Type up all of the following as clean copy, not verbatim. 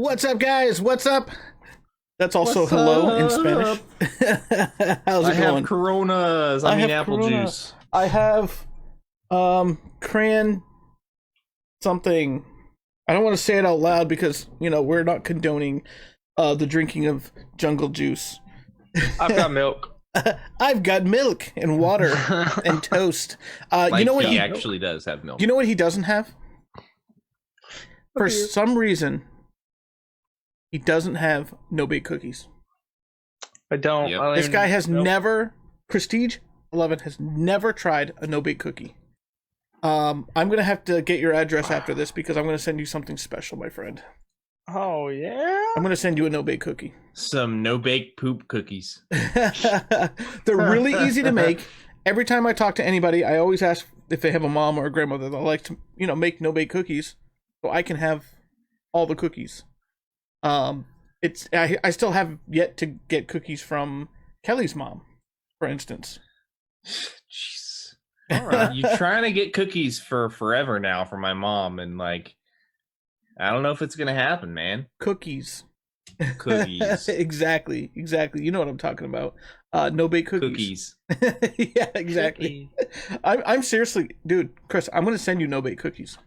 What's up, guys? What's up? That's also What's hello in up? Spanish. How's I it have going? Coronas. I I mean have apple Corona. juice. I have cran something. I don't want to say it out loud because we're not condoning the drinking of jungle juice. I've got milk. I've got milk and water and toast. You know what he he actually does have milk. You know what he doesn't have? For some reason, he doesn't have no-bake cookies. I don't. Yep. I don't This even- guy has nope. never, Prestige 11 has never tried a no-bake cookie. I'm going to have to get your address after this because I'm going to send you something special, my friend. Oh yeah. I'm going to send you a no-bake cookie. Some no-bake poop cookies. They're really easy to make. Every time I talk to anybody, I always ask if they have a mom or a grandmother that like to, make no-bake cookies so I can have all the cookies. I still have yet to get cookies from Kelly's mom, for instance. Jeez. All right. You're trying to get cookies for forever now for my mom, and I don't know if it's gonna happen, man. Cookies. Cookies. exactly. You know what I'm talking about. No bake cookies. Yeah, exactly. I'm seriously, dude, Chris. I'm gonna send you no bake cookies.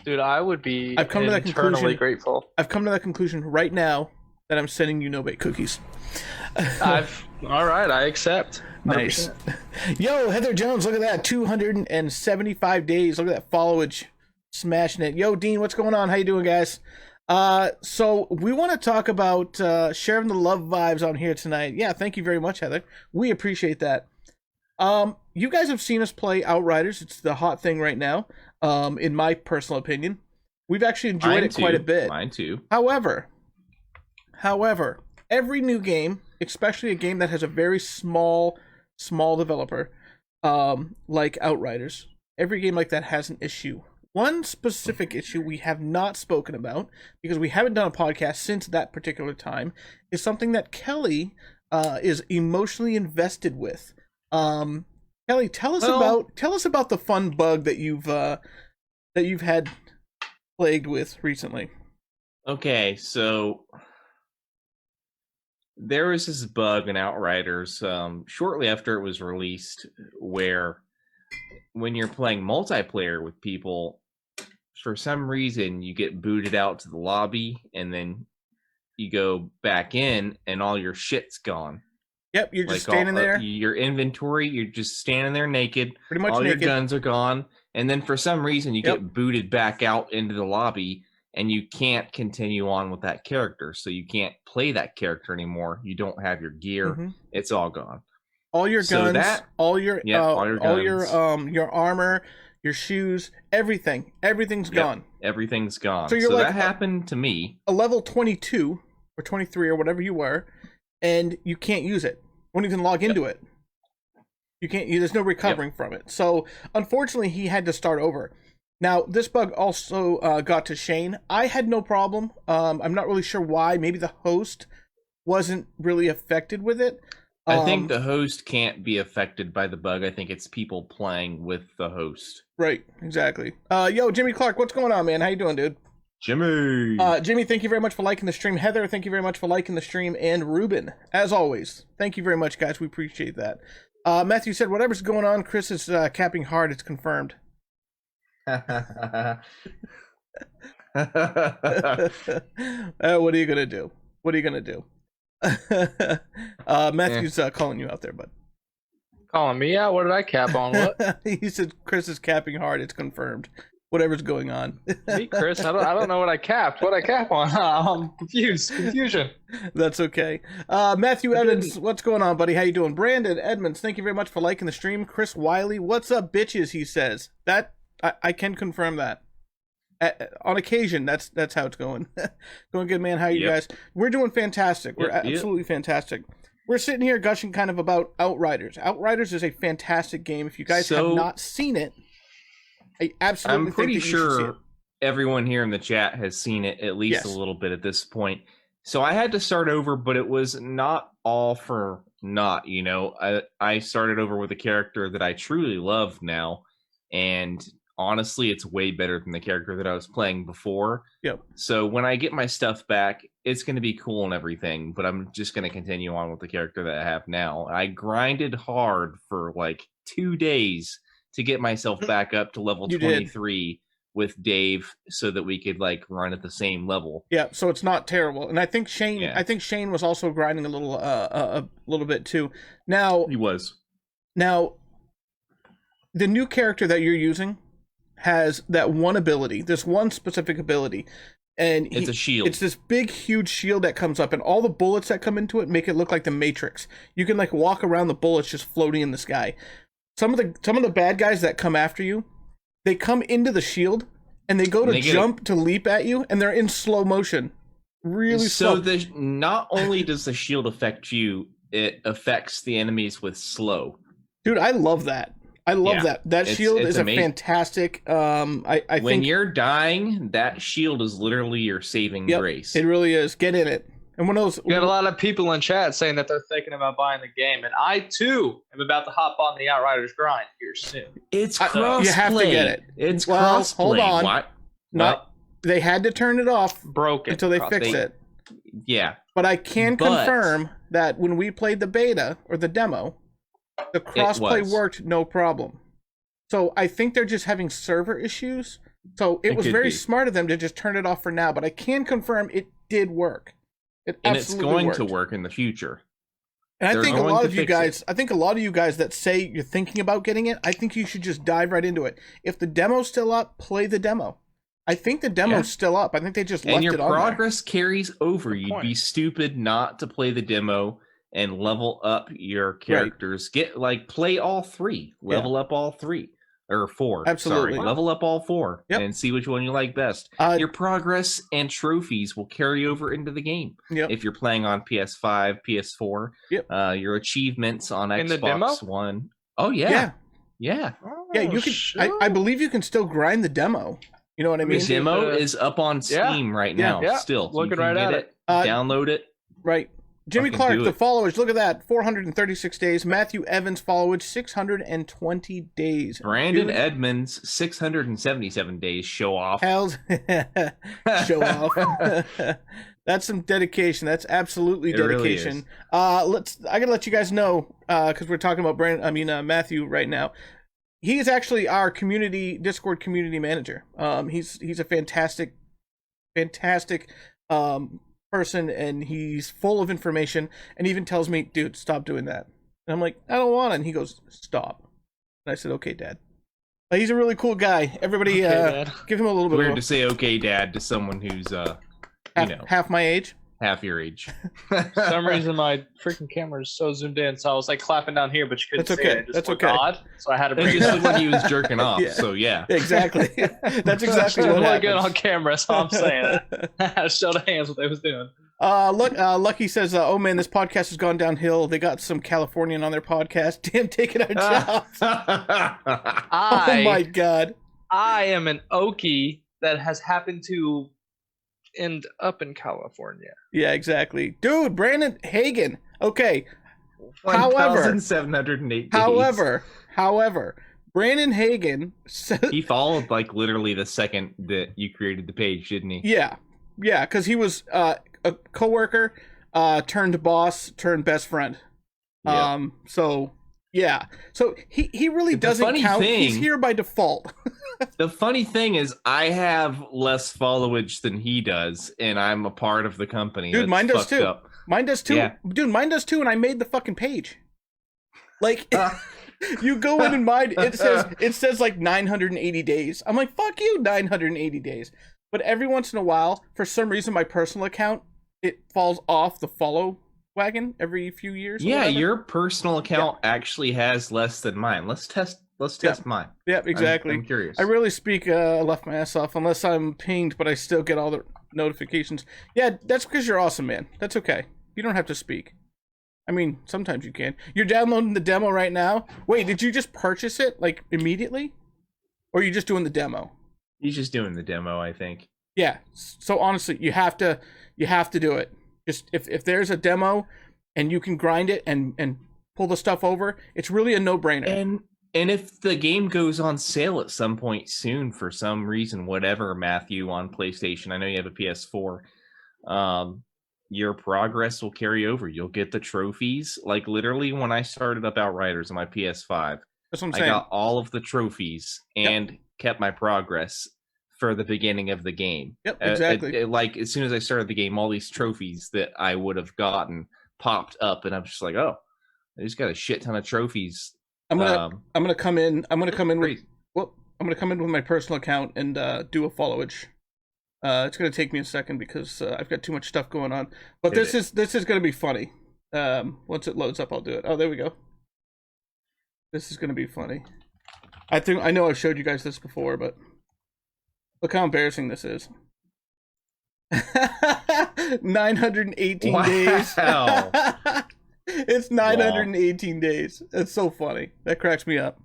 Dude, I would be I've come to that eternally conclusion. grateful. I've come to that conclusion right now that I'm sending you no bake cookies. All right, I accept. Nice. 100%. Yo, Heather Jones, look at that. 275 days. Look at that followage. Smashing it. Yo, Dean, what's going on? How you doing, guys? So we want to talk about sharing the love vibes on here tonight. Yeah, thank you very much, Heather. We appreciate that. You guys have seen us play Outriders. It's the hot thing right now, in my personal opinion. We've actually enjoyed Mine it quite a too. bit. Mine too. However, every new game, especially a game that has a very small developer, like Outriders, every game like that has an issue. One specific issue we have not spoken about, because we haven't done a podcast since that particular time, is something that Kelly is emotionally invested with. Kelly, tell us about the fun bug that you've had plagued with recently. Okay, so there was this bug in Outriders shortly after it was released where when you're playing multiplayer with people, for some reason you get booted out to the lobby and then you go back in and all your shit's gone. Yep, you're just standing there. Your inventory, you're just standing there naked. Pretty much all naked. your guns are gone. And then for some reason you get booted back out into the lobby and you can't continue on with that character. So you can't play that character anymore. You don't have your gear. Mm-hmm. It's all gone. All your guns, all your armor, your shoes, everything's gone. Everything's gone. So you're that happened to me. A level 22 or 23 or whatever you were, and you can't use it. Won't even log into it. You can't. There's no recovering from it. So unfortunately, he had to start over. Now this bug also got to Shane. I had no problem. I'm not really sure why. Maybe the host wasn't really affected with it. I think the host can't be affected by the bug. I think it's people playing with the host. Right, exactly. Yo, Jimmy Clark, what's going on, man? How you doing, dude? Jimmy! Jimmy, thank you very much for liking the stream. Heather, thank you very much for liking the stream. And Ruben, as always, thank you very much, guys. We appreciate that. Matthew said, whatever's going on, Chris is capping hard. It's confirmed. What are you going to do? Matthew's calling you out there, bud. Calling me out? What did I cap on? What? He said Chris is capping hard. It's confirmed. Whatever's going on. Me, Chris? I don't know what I capped. What I cap on? I'm confused. Confusion. That's okay. Matthew Evans, what's going on, buddy? How you doing? Brandon Edmonds, thank you very much for liking the stream. Chris Wiley, what's up, bitches? He says that I can confirm that. On occasion, that's how it's going. Going good, man. How are you guys? We're doing fantastic. We're absolutely fantastic. We're sitting here gushing kind of about Outriders. Outriders is a fantastic game. If you guys have not seen it, I'm pretty sure everyone here in the chat has seen it at least a little bit at this point. So I had to start over, but it was not all for naught. I started over with a character that I truly love now, and honestly, it's way better than the character that I was playing before. Yep. So when I get my stuff back, it's going to be cool and everything, but I'm just going to continue on with the character that I have now. I grinded hard for like 2 days to get myself back up to level You did. 23 with Dave so that we could like run at the same level. Yeah, so it's not terrible. And I think Shane Yeah. I think Shane was also grinding a little bit too. Now He was. the new character that you're using has that one ability, this one specific ability. And It's a shield. It's this big, huge shield that comes up, and all the bullets that come into it make it look like the Matrix. You can like walk around the bullets just floating in the sky. Some of the bad guys that come after you, they come into the shield and they go to jump to leap at you, and they're in slow motion. Really slow. So not only does the shield affect you, it affects the enemies with slow. Dude, I love that. I love that. That shield is amazing. a fantastic. I think when you're dying, that shield is literally your saving grace. It really is. Get in it. And one of those. We got a lot of people in chat saying that they're thinking about buying the game, and I too am about to hop on the Outriders grind here soon. It's crossplay. You have to get it. It's well, crossplay. Hold on. What? They had to turn it off until they fix it. Yeah. But I can confirm that when we played the beta or the demo, the crossplay worked no problem. So I think they're just having server issues. So it was very smart of them to just turn it off for now. But I can confirm it did work. And it's going to work in the future. And I think a lot of you guys, that say you're thinking about getting it, I think you should just dive right into it. If the demo's still up, play the demo. I think the demo's still up. I think they just left it on there. And your progress carries over. You'd be stupid not to play the demo and level up your characters. Right. Play all 3. Level up all 3. Or 4. Absolutely. Sorry. Level up all 4 and see which one you like best. Your progress and trophies will carry over into the game. If you're playing on PS5, PS4, your achievements on Xbox One. Oh, yeah. Yeah. Yeah, you can. I believe you can still grind the demo. You know what I mean? The demo is up on Steam right now. Still. Looking right at it. Download it. Right. Jimmy Clark, the followers, look at that. 436 days. Matthew Evans followers, 620 days. Brandon Edmonds, 677 days. Show off. Show off. That's some dedication. That's absolutely dedication. Really I gotta let you guys know, because we're talking about Matthew right now. He is actually our Discord community manager. He's a fantastic person, and he's full of information, and even tells me, dude, stop doing that. And I'm like, I don't want it. And he goes, stop. And I said, okay, Dad. He's a really cool guy. Everybody, give him a little bit. Weird to say okay, Dad, to someone who's half my age. Half your age. For some reason, my freaking camera is so zoomed in, so I was like clapping down here, but you couldn't see it. That's okay. Odd, so I had to bring it up when he was jerking off. So yeah, exactly. That's exactly what really good on camera. So I'm saying, show the hands what they was doing. Lucky says, "Oh man, this podcast has gone downhill. They got some Californian on their podcast. Damn, taking our jobs." Oh my god! I am an Okie that has happened to end up in California. Yeah, exactly. Dude, Brandon Hagen. Okay. 1,708 days. However, Brandon Hagen he followed literally the second that you created the page, didn't he? Yeah, because he was a coworker turned boss turned best friend. Yep. So he really doesn't count. He's here by default. The funny thing is, I have less followage than he does, and I'm a part of the company. Dude, mine does too. Up. Mine does too. Yeah. Dude, mine does too, and I made the fucking page. You go in and mine, it says 980 days. I'm like, fuck you, 980 days. But every once in a while, for some reason, my personal account, it falls off the follow wagon every few years. Yeah, your personal account actually has less than mine. Let's test mine. Yep, exactly. I'm curious. I really speak left my ass off unless I'm pinged, but I still get all the notifications. Yeah, that's because you're awesome, man. That's okay. You don't have to speak. I mean, sometimes you can. You're downloading the demo right now. Wait, did you just purchase it immediately? Or are you just doing the demo? He's just doing the demo, I think. Yeah. So honestly, you have to do it. Just if there's a demo and you can grind it and pull the stuff over, it's really a no-brainer. And if the game goes on sale at some point soon for some reason, whatever, Matthew, on PlayStation, I know you have a PS4, your progress will carry over. You'll get the trophies. Like literally when I started up Outriders on my PS5, That's what I'm I saying. got all of the trophies and kept my progress for the beginning of the game. Yep, exactly. Like as soon as I started the game, all these trophies that I would have gotten popped up, and I'm just like, oh, I just got a shit ton of trophies. I'm gonna come in. I'm gonna come in with. Crazy. Well, I'm gonna come in with my personal account and do a followage. It's gonna take me a second because I've got too much stuff going on. But this is gonna be funny. Once it loads up, I'll do it. Oh, there we go. This is gonna be funny. I know I've showed you guys this before, but look how embarrassing this is. 918 days. It's 918 days. It's so funny. That cracks me up.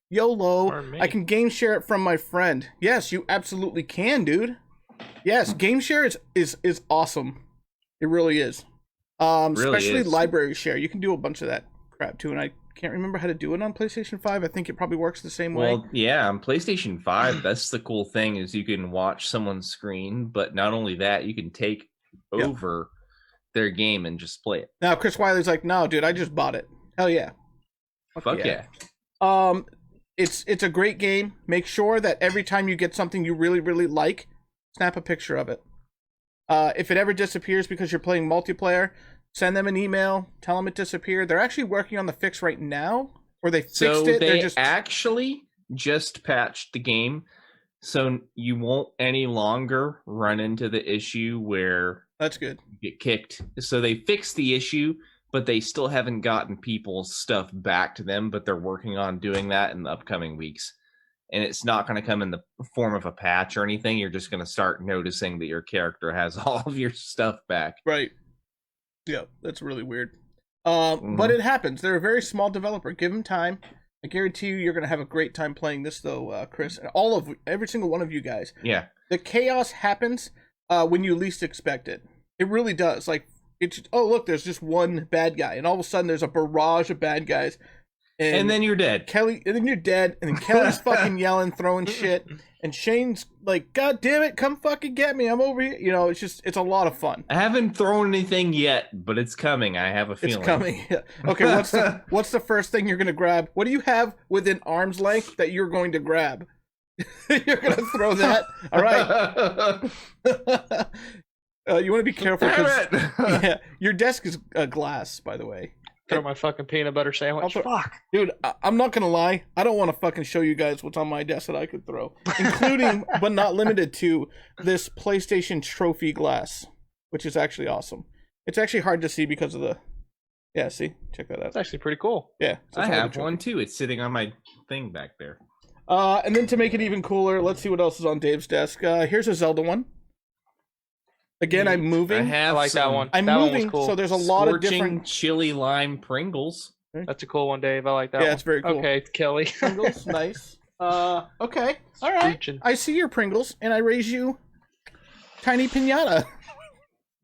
YOLO. I can game share it from my friend. Yes, you absolutely can, dude. Yes, game share is awesome. It really is. Especially library share. You can do a bunch of that crap too, and I can't remember how to do it on PlayStation 5. I think it probably works the same way. Well, yeah, on PlayStation 5, that's the cool thing is you can watch someone's screen, but not only that, you can take over their game and just play it. Now, Chris Wiley's like, no, dude, I just bought it. Hell yeah. Fuck yeah. It's a great game. Make sure that every time you get something you really, really like, snap a picture of it. If it ever disappears because you're playing multiplayer, send them an email, tell them it disappeared. They're actually working on the fix right now, or they fixed it. They actually just patched the game, so you won't any longer run into the issue where that's good. You get kicked. So they fixed the issue, but they still haven't gotten people's stuff back to them, but they're working on doing that in the upcoming weeks. And it's not going to come in the form of a patch or anything. You're just going to start noticing that your character has all of your stuff back. Right. Yeah, that's really weird. But it happens. They're a very small developer. Give them time. I guarantee you're going to have a great time playing this, though, Chris. And every single one of you guys. Yeah. The chaos happens when you least expect it. It really does. Like, oh, look, there's just one bad guy. And all of a sudden, there's a barrage of bad guys. And then you're dead. And then you're dead. And then Kelly's fucking yelling, throwing shit. And Shane's like, God damn it, come fucking get me. I'm over here. You know, it's a lot of fun. I haven't thrown anything yet, but it's coming. I have a feeling. It's coming. Okay, what's the first thing you're going to grab? What do you have within arm's length that you're going to grab? You're going to throw that? All right. You want to be careful because your desk is glass, by the way. Throw my fucking peanut butter sandwich. Fuck. Dude, I'm not going to lie. I don't want to fucking show you guys what's on my desk that I could throw. Including, but not limited to, this PlayStation trophy glass, which is actually awesome. It's actually hard to see because of the... Yeah, see? Check that out. It's actually pretty cool. Yeah. I have one, too. It's sitting on my thing back there. And then to make it even cooler, let's see what else is on Dave's desk. Here's a Zelda one. Again, I'm moving. I like that one. I'm moving, cool. So there's a lot of different chili lime Pringles. That's a cool one, Dave. I like that one. Yeah, it's very cool. Okay, Kelly. Pringles, nice. Okay. All right. I see your Pringles, and I raise you tiny pinata.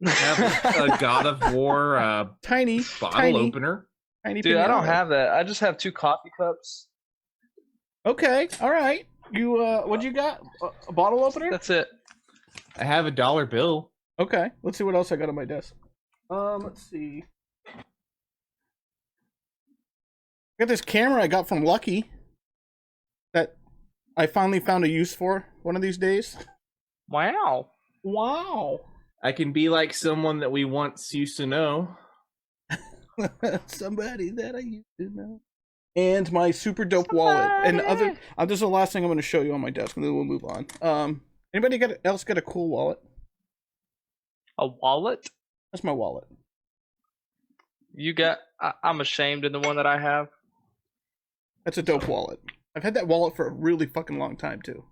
I have a God of War tiny bottle opener. Tiny Dude, pinata. I don't have that. I just have 2 coffee cups. Okay. All right. You what you got? A bottle opener? That's it. I have a dollar bill. Okay, let's see what else I got on my desk. Let's see. I got this camera I got from Lucky that I finally found a use for one of these days. Wow. I can be like someone that we once used to know. Somebody that I used to know. And my super dope wallet. And this is the last thing I'm going to show you on my desk, and then we'll move on. Anybody else got a cool wallet? A wallet? That's my wallet. You got... I'm ashamed in the one that I have. That's a dope wallet. I've had that wallet for a really fucking long time, too.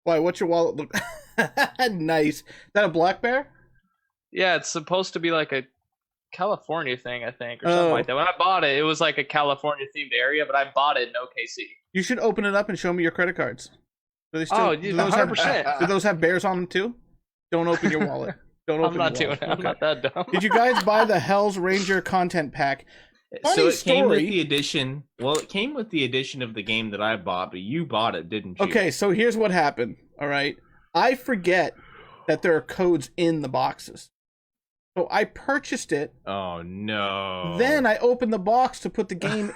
Why, what's your wallet look... Nice. Is that a black bear? Yeah, it's supposed to be like a California thing, I think, or something like that. When I bought it, it was like a California-themed area, but I bought it in OKC. You should open it up and show me your credit cards. Do they still, 100%. Do those have bears on them, too? Don't open your wallet. Don't open I'm not that dumb. Did you guys buy the Hell's Ranger content pack? Funny it came with story. the edition. Well, it came with the edition of the game that I bought, but you bought it, didn't you? Okay, so here's what happened. All right, I forget that there are codes in the boxes, so I purchased it. Oh no! Then I opened the box to put the game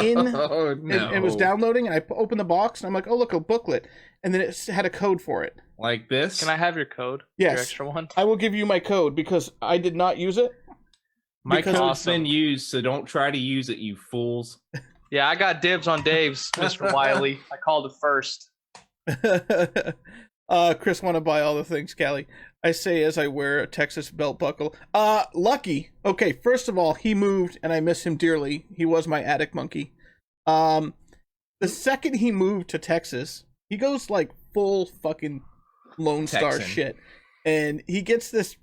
in. Oh no! And it was downloading, and I opened the box, and I'm like, "Oh, look, a booklet," and then it had a code for it. Like this? Can I have your code? Yes. Your extra one? I will give you my code because I did not use it. My Because- code's been used, so don't try to use it, you fools. Yeah, I got dibs on Dave's, Mr. Wiley. I called it first. Chris want to buy all the things, Callie. I say as I wear a Texas belt buckle. Lucky. Okay, first of all, he moved, and I miss him dearly. He was my attic monkey. The second he moved to Texas, he goes like full fucking Lone Star Texan. shit, and he gets this.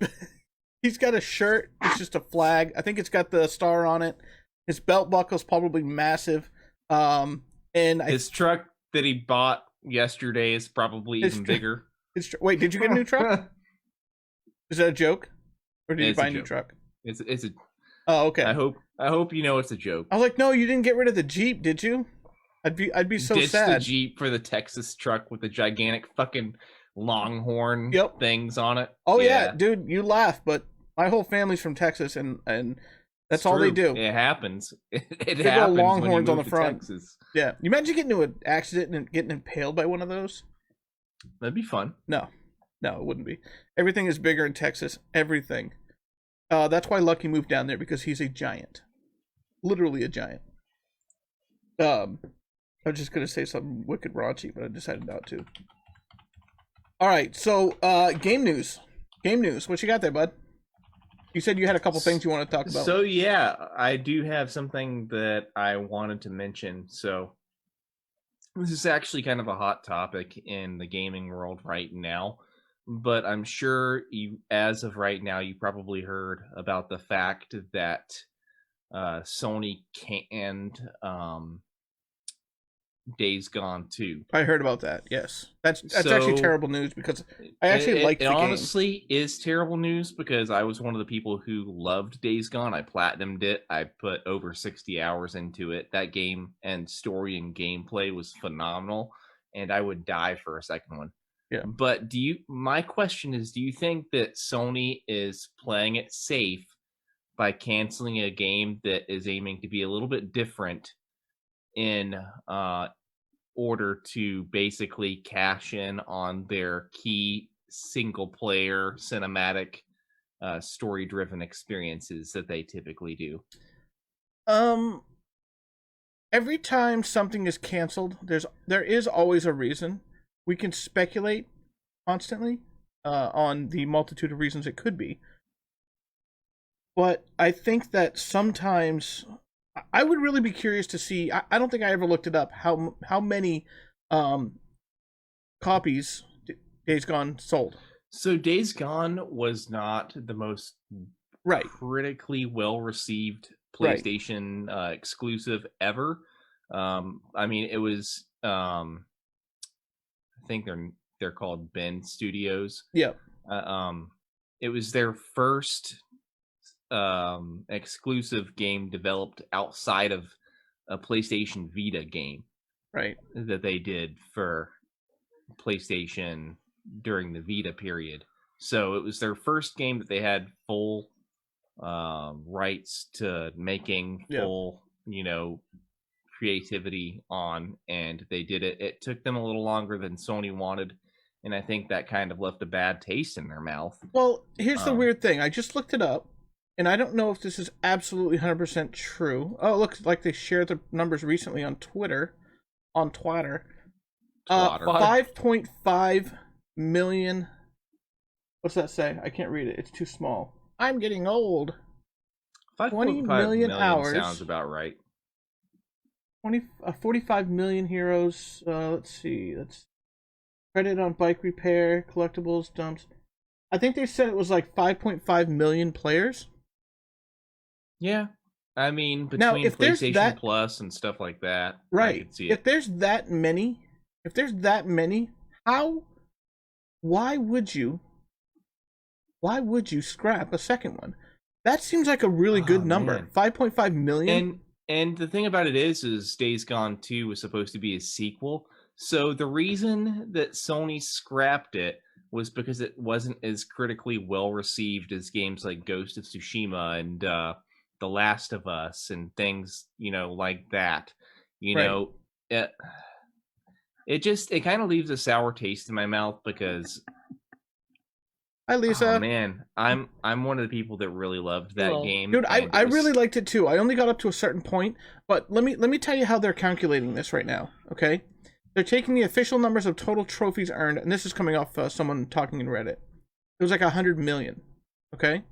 He's got a shirt. It's just a flag. I think it's got the star on it. His belt buckle's probably massive. And His truck that he bought yesterday is probably even bigger. Wait, did you get a new truck? Is that a joke, or did you It's buy a a new joke. truck? It's a. Oh, okay. I hope you know it's a joke. I was like, no, you didn't get rid of the Jeep, did you? I'd be so Ditched sad. the Jeep for the Texas truck with the gigantic fucking Longhorn Yep. things on it. Oh yeah, dude, you laugh, but my whole family's from Texas, and that's It's all they true. do. It happens. It Big old happens Longhorns when you on move the to front. Texas. Yeah, you imagine getting into an accident and getting impaled by one of those? That'd be fun. No, it wouldn't be. Everything is bigger in Texas. Everything. That's why Lucky moved down there, because he's a giant, literally a giant. I was just gonna say something wicked raunchy, but I decided not to. All right, so game news. What you got there, bud? You said you had a couple things you want to talk about. So yeah, I do have something that I wanted to mention. So this is actually kind of a hot topic in the gaming world right now, but I'm sure you, as of right now, you probably heard about the fact that Sony canned Days Gone 2. I heard about that. Yes, that's So- actually terrible news because I actually liked it the game. honestly is terrible news because I was one of the people who loved Days Gone. I platinumed it. I put over 60 hours into it. That game and story and gameplay was phenomenal, and I would die for a second one. Yeah. But my question is, do you think that Sony is playing it safe by canceling a game that is aiming to be a little bit different in order to basically cash in on their key single player cinematic story driven experiences that they typically do? Every time something is canceled, there is always a reason. We can speculate constantly on the multitude of reasons it could be. But I think that sometimes I would really be curious to see. I don't think I ever looked it up how many copies Days Gone sold. So Days Gone was not the most Right. critically well received Right. PlayStation exclusive ever. I mean, it was I think they're called Ben Studios. Yeah. It was their first exclusive game developed outside of a PlayStation Vita game Right. that they did for PlayStation during the Vita period. So it was their first game that they had full rights to making, full, creativity on, and they did it. It took them a little longer than Sony wanted, and I think that kind of left a bad taste in their mouth. Well, here's the weird thing. I just looked it up, and I don't know if this is absolutely 100% true. Oh, it looks like they shared the numbers recently on Twitter. Twatter. 5.5 million. What's that say? I can't read it. It's too small. I'm getting old. 20 million hours. Sounds about right. 45 million heroes. Let's see. That's credit on bike repair, collectibles, dumps. I think they said it was like 5.5 million players. Yeah. I mean, Now, between if there's PlayStation that- Plus and stuff like that, I Right. could see it. If there's that many, why would you scrap a second one? That seems like a really good number. Man. 5.5 million. And the thing about it is Days Gone 2 was supposed to be a sequel. So the reason that Sony scrapped it was because it wasn't as critically well received as games like Ghost of Tsushima and The Last of Us and things, like that. It kind of leaves a sour taste in my mouth because Hi, Lisa. oh man, I'm one of the people that really loved that game. Dude, I really liked it too. I only got up to a certain point, but let me tell you how they're calculating this right now, okay? They're taking the official numbers of total trophies earned, and this is coming off someone talking in Reddit. It was like 100 million, okay?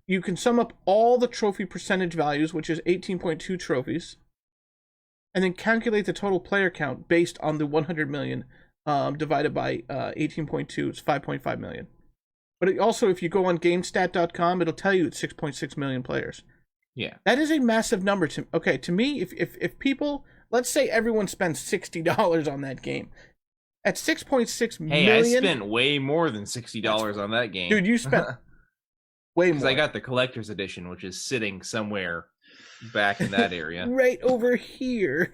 You can sum up all the trophy percentage values, which is 18.2 trophies, and then calculate the total player count based on the 100 million divided by 18.2, it's 5.5 million. But it also, if you go on GameStat.com, it'll tell you it's 6.6 million players. Yeah. That is a massive number. To me, if people, let's say everyone spends $60 on that game, at 6.6 million... Hey, I spent way more than $60 on that game. Dude, you spent way more. Because I got the collector's edition, which is sitting somewhere back in that area. Right over here.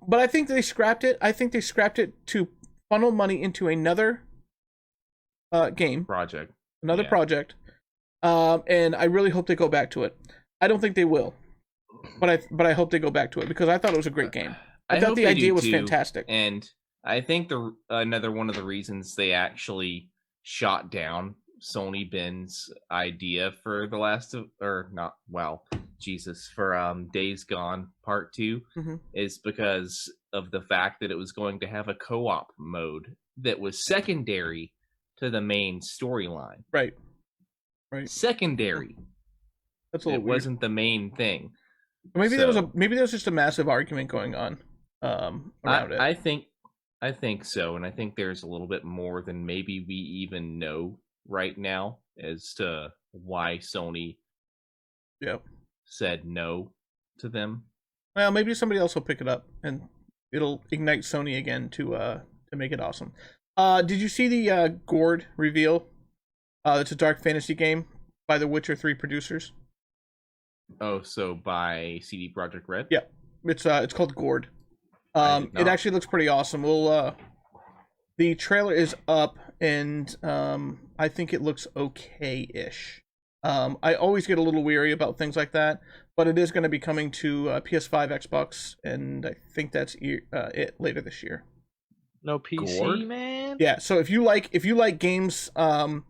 But I think they scrapped it. I think they scrapped it to funnel money into another game. Project. Another project. And I really hope they go back to it. I don't think they will. But I hope they go back to it because I thought it was a great game. I thought the idea was fantastic. And I think another one of the reasons they actually shot down Sony Ben's idea for Days Gone Part 2 is because of the fact that it was going to have a co-op mode that was secondary to the main storyline. Right. Secondary. That's a little it weird. Wasn't the main thing. Maybe there was just a massive argument going on around it. I think so, and I think there's a little bit more than maybe we even know right now as to why Sony said no to them. Well, maybe somebody else will pick it up and it'll ignite Sony again to make it awesome. Did you see the Gourd reveal? It's a dark fantasy game by the Witcher 3 producers. Oh, so by CD Projekt Red? Yeah, it's called Gourd. It actually looks pretty awesome. The trailer is up, and I think it looks okay-ish. I always get a little weary about things like that, but it is going to be coming to PS5, Xbox, and I think that's it later this year. No PC, Gourd? man. Yeah, so if you like games, no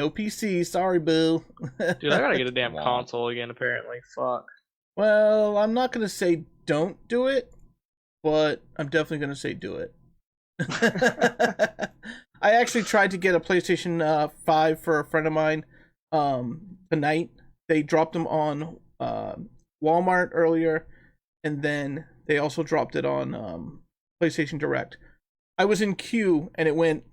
PC. Sorry, boo. Dude, I gotta get a damn console again. Apparently, fuck. Well, I'm not gonna say don't do it, but I'm definitely gonna say do it. I actually tried to get a PlayStation 5 for a friend of mine tonight. They dropped them on Walmart earlier, and then they also dropped it on PlayStation Direct. I was in queue, and it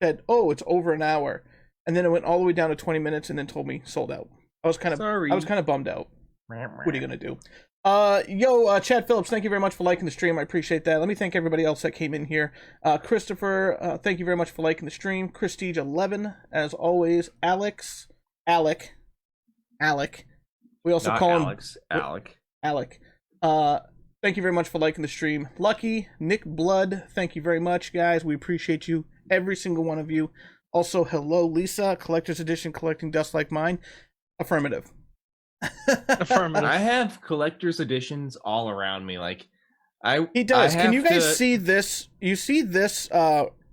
said, "Oh, it's over an hour," and then it went all the way down to 20 minutes, and then told me sold out. I was kind of bummed out. What are you gonna do? Chad Phillips, thank you very much for liking the stream. I appreciate that. Let me thank everybody else that came in here. Christopher, thank you very much for liking the stream. Prestige11, as always. Alec. We also Not call Alex, him Alec. Thank you very much for liking the stream. Lucky, Nick Blood, thank you very much, guys. We appreciate you, every single one of you. Also, hello, Lisa, Collector's Edition, collecting dust like mine. Affirmative. I have collector's editions all around me. He does. Can you guys see this? You see this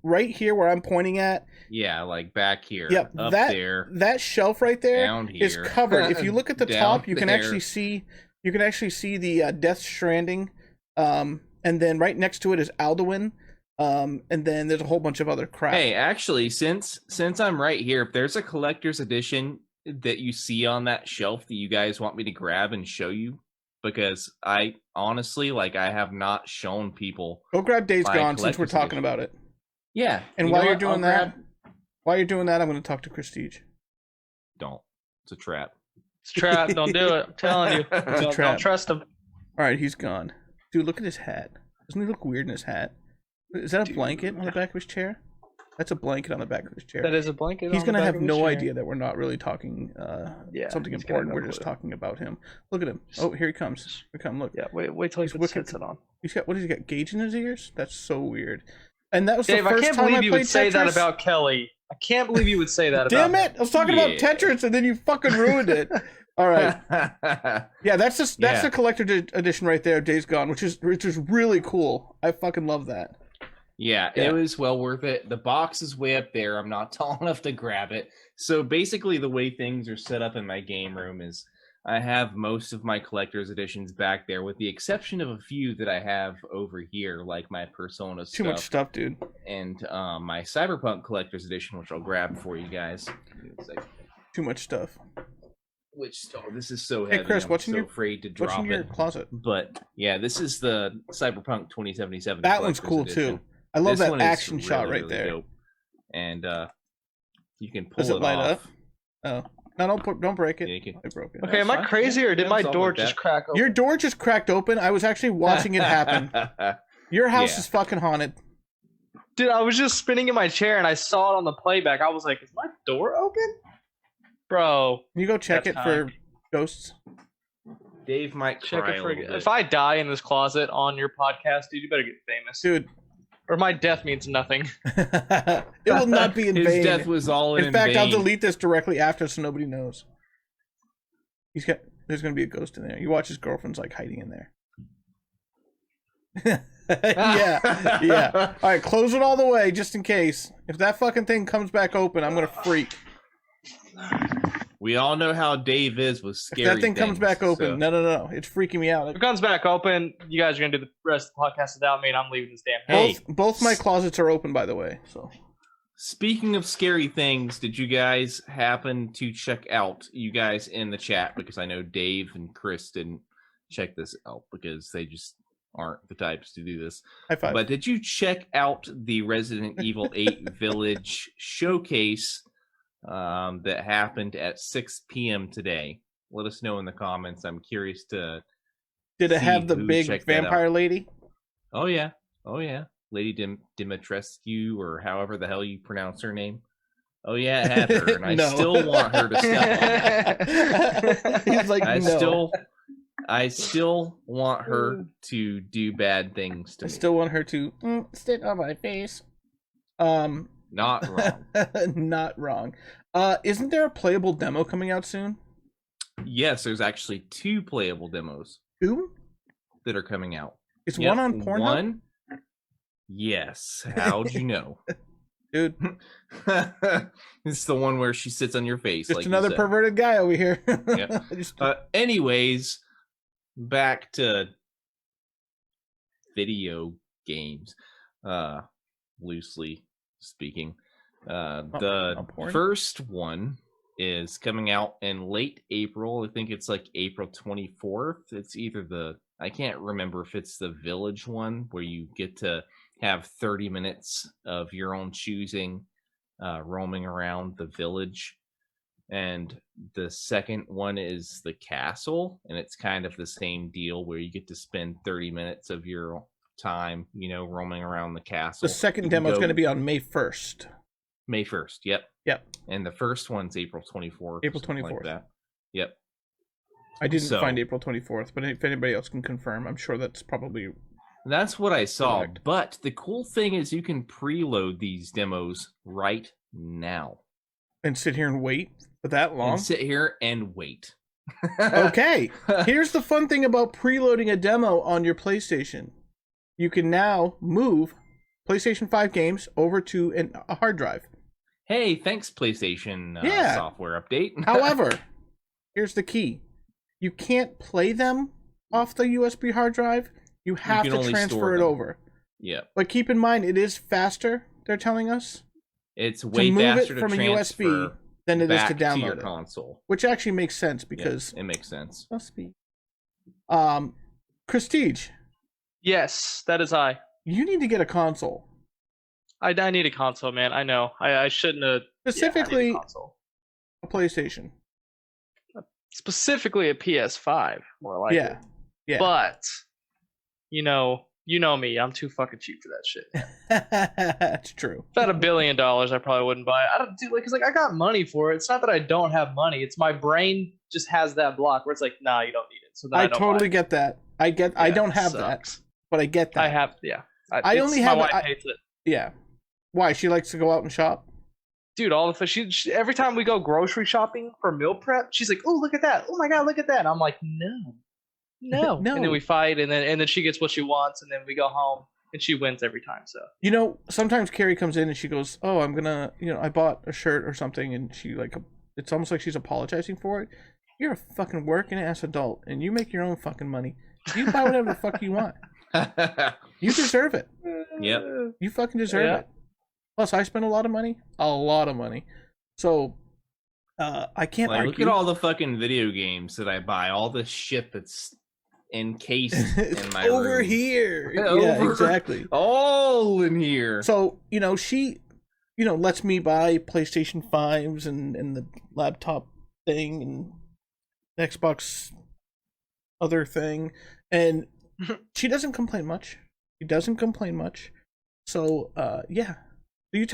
right here where I'm pointing at? Yeah, like back here. Yep, up there. That shelf right there down here. is covered. If you look at the top, you can there. actually see the Death Stranding, and then right next to it is Alduin, and then there's a whole bunch of other crap. Hey, actually, since I'm right here, if there's a collector's edition that you see on that shelf that you guys want me to grab and show you, because I honestly, I have not shown people. Go grab Days Gone since we're talking about it. Yeah. And while you're doing that, I'm going to talk to Prestige. Don't. It's a trap. It's a trap. Don't do it. I'm telling you. Don't trust him. All right, he's gone. Dude, look at his hat. Doesn't he look weird in his hat? Is that a blanket on the back of his chair? That's a blanket on the back of his chair. That is a blanket. He's going gonna to have no idea that we're not really talking something he's gonna important. have We're no just clue. talking about him. Look at him. Oh, here he comes. Here he come. Look. Yeah, wait till he He's puts wicked. his headset on. He's got, what does he got? Gauge in his ears? That's so weird. And that was Dave, the I first can't time believe I you played would say that Tetris. about Kelly. I can't believe you would say that about Damn it! I was talking about Yeah. Tetris, and then you fucking ruined it. All right. Yeah, that's the collector edition right there, Days Gone, which is really cool. I fucking love that. Yeah, Yeah. it was well worth it. The box is way up there. I'm not tall enough to grab it. So basically the way things are set up in my game room is I have most of my collector's editions back there, with the exception of a few that I have over here, like my Persona Too much stuff, dude. and my Cyberpunk collector's edition, which I'll grab for you guys. It's like, Too much stuff. this is so heavy. Hey, Chris, I'm what's in so your afraid to what's drop in your it. closet? But yeah, this is the Cyberpunk 2077. That one's collector's cool edition. too. I love This that one is action shot really, right really there. dope. And you can pull Does it light off. up? Oh, no! Don't break it. Yeah, you can- I broke it. Okay, am I fine. crazy or did Yeah, my it's all door like just that. crack open? Your door just cracked open. I was actually watching it happen. Your house Yeah. is fucking haunted. Dude, I was just spinning in my chair and I saw it on the playback. I was like, is my door open? Bro, Can you go check That's it for ghosts? Dave might check cry it a for little bit. if I die in this closet on your podcast, dude, you better get famous. Dude, Or my death means nothing. it will not be in His vain. death was all In fact, vain. I'll delete this directly after so nobody knows. There's gonna be a ghost in there. You watch his girlfriend's like hiding in there. yeah. All right, close it all the way just in case. If that fucking thing comes back open, I'm gonna freak. We all know how Dave is with If scary that thing comes things, back open, so- no, it's freaking me out. If it comes back open, you guys are going to do the rest of the podcast without me and I'm leaving this damn house. Hey. Both my closets are open, by the way. So Speaking of scary things, did you guys happen to check out, you guys in the chat, because I know Dave and Chris didn't check this out because they just aren't the types to do this. high five. But did you check out the Resident Evil 8 Village showcase that happened at 6 p.m. today? Let us know in the comments. I'm curious to... Did it see have the who big checked that out. vampire lady? Oh, yeah. Lady Dimitrescu, or however the hell you pronounce her name. Oh, yeah, it had her, and I No. still want her to step on it. He's like, no. I still want her to do bad things to I me. still want her to sit on my face. Not wrong. Not wrong. Isn't there a playable demo coming out soon? Yes, there's actually 2 playable demos Two? that are coming out. Is Yep, one on Pornhub? One? Yes. How'd you know? Dude, It's the one where she sits on your face. just like you another said. perverted guy over here. Yeah. Anyways, back to video games. Loosely speaking. The porn? first one is coming out in late April. I think it's like April 24th. It's either I can't remember if it's the Village one where you get to have 30 minutes of your own choosing roaming around the village. And the second one is the castle, and it's kind of the same deal where you get to spend 30 minutes of your time, roaming around the castle. The second You can demo is go going to be on May 1st. May 1st. Yep. Yep. And the first one's April 24th. April something 24th. Like that. Yep. I didn't So- find April 24th, but if anybody else can confirm, I'm sure that's probably... That's what I saw. Correct. But the cool thing is you can preload these demos right now. And sit here and wait for that long? And sit here and wait. Okay. Here's the fun thing about preloading a demo on your PlayStation. You can now move PlayStation 5 games over to a hard drive. Hey, thanks, PlayStation Yeah. software update. However, here's the key. You can't play them off the USB hard drive. You have can to only transfer store it them. over. Yep. But keep in mind, it is faster, they're telling us, It's way to move faster it from to a transfer USB than it is back to download your it. console. Which actually makes sense Yeah, because... it makes sense. Must be. Prestige, Yes, that is I. you need to get a console. I need a console, man. I know. I shouldn't have. Specifically, yeah, I need a console. a PlayStation. Specifically a PS5, more like Yeah. it. Yeah. But, You know me. I'm too fucking cheap for that shit. That's true. If I had $1 billion, I probably wouldn't buy it. I don't do like, cause like I got money for it. It's not that I don't have money. It's my brain just has that block where it's like, nah, you don't need it. So then I don't totally buy get that. I don't have that, but I get that. I have, yeah. I only have. My wife hates it. Yeah. Why? She likes to go out and shop. Dude, all the she every time we go grocery shopping for meal prep, she's like, "Oh, look at that! Oh my god, look at that!" And I'm like, "No, no." And then we fight, and then she gets what she wants, and then we go home, and she wins every time. So sometimes Carrie comes in and she goes, "Oh, I'm gonna, I bought a shirt or something," and she it's almost like she's apologizing for it. You're a fucking working ass adult, and you make your own fucking money. You buy whatever the fuck you want. You deserve it. Yep. You fucking deserve it. Plus, I spend a lot of money. So, I can't argue. Look at all the fucking video games that I buy. All the shit that's encased in my over room. Here. Yeah, exactly. All in here. So, she, lets me buy PlayStation 5s and the laptop thing and Xbox other thing. And she doesn't complain much. So, yeah. So you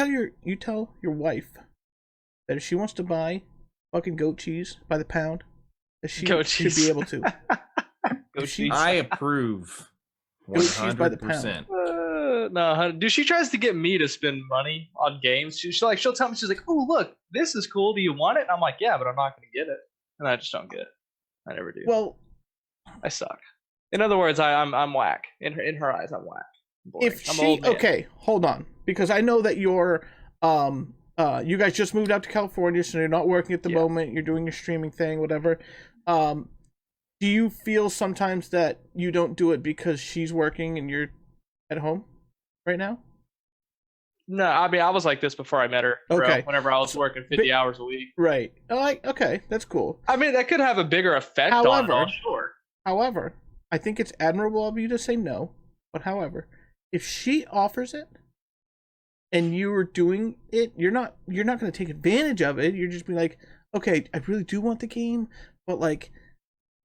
tell your wife that if she wants to buy fucking goat cheese by the pound, that she should be able to. I approve. 100%. No, dude, she tries to get me to spend money on games. She'll tell me, she's like, "Oh, look, this is cool. Do you want it?" And I'm like, "Yeah, but I'm not going to get it." And I just don't get it. I never do. Well, I suck. In other words, I'm whack. In her eyes, I'm whack. If she okay, hold on, because I know that you're you guys just moved out to California, so you're not working at the moment. You're doing your streaming thing, whatever. Do you feel sometimes that you don't do it because she's working and you're at home right now? No, I mean I was like this before I met her. Bro, okay. Whenever I was working 50 hours a week. Right. Okay, that's cool. I mean that could have a bigger effect on it, sure. However, I think it's admirable of you to say no. But however, if she offers it and you're doing it, you're not going to take advantage of it. You're just be like, okay, I really do want the game, but like,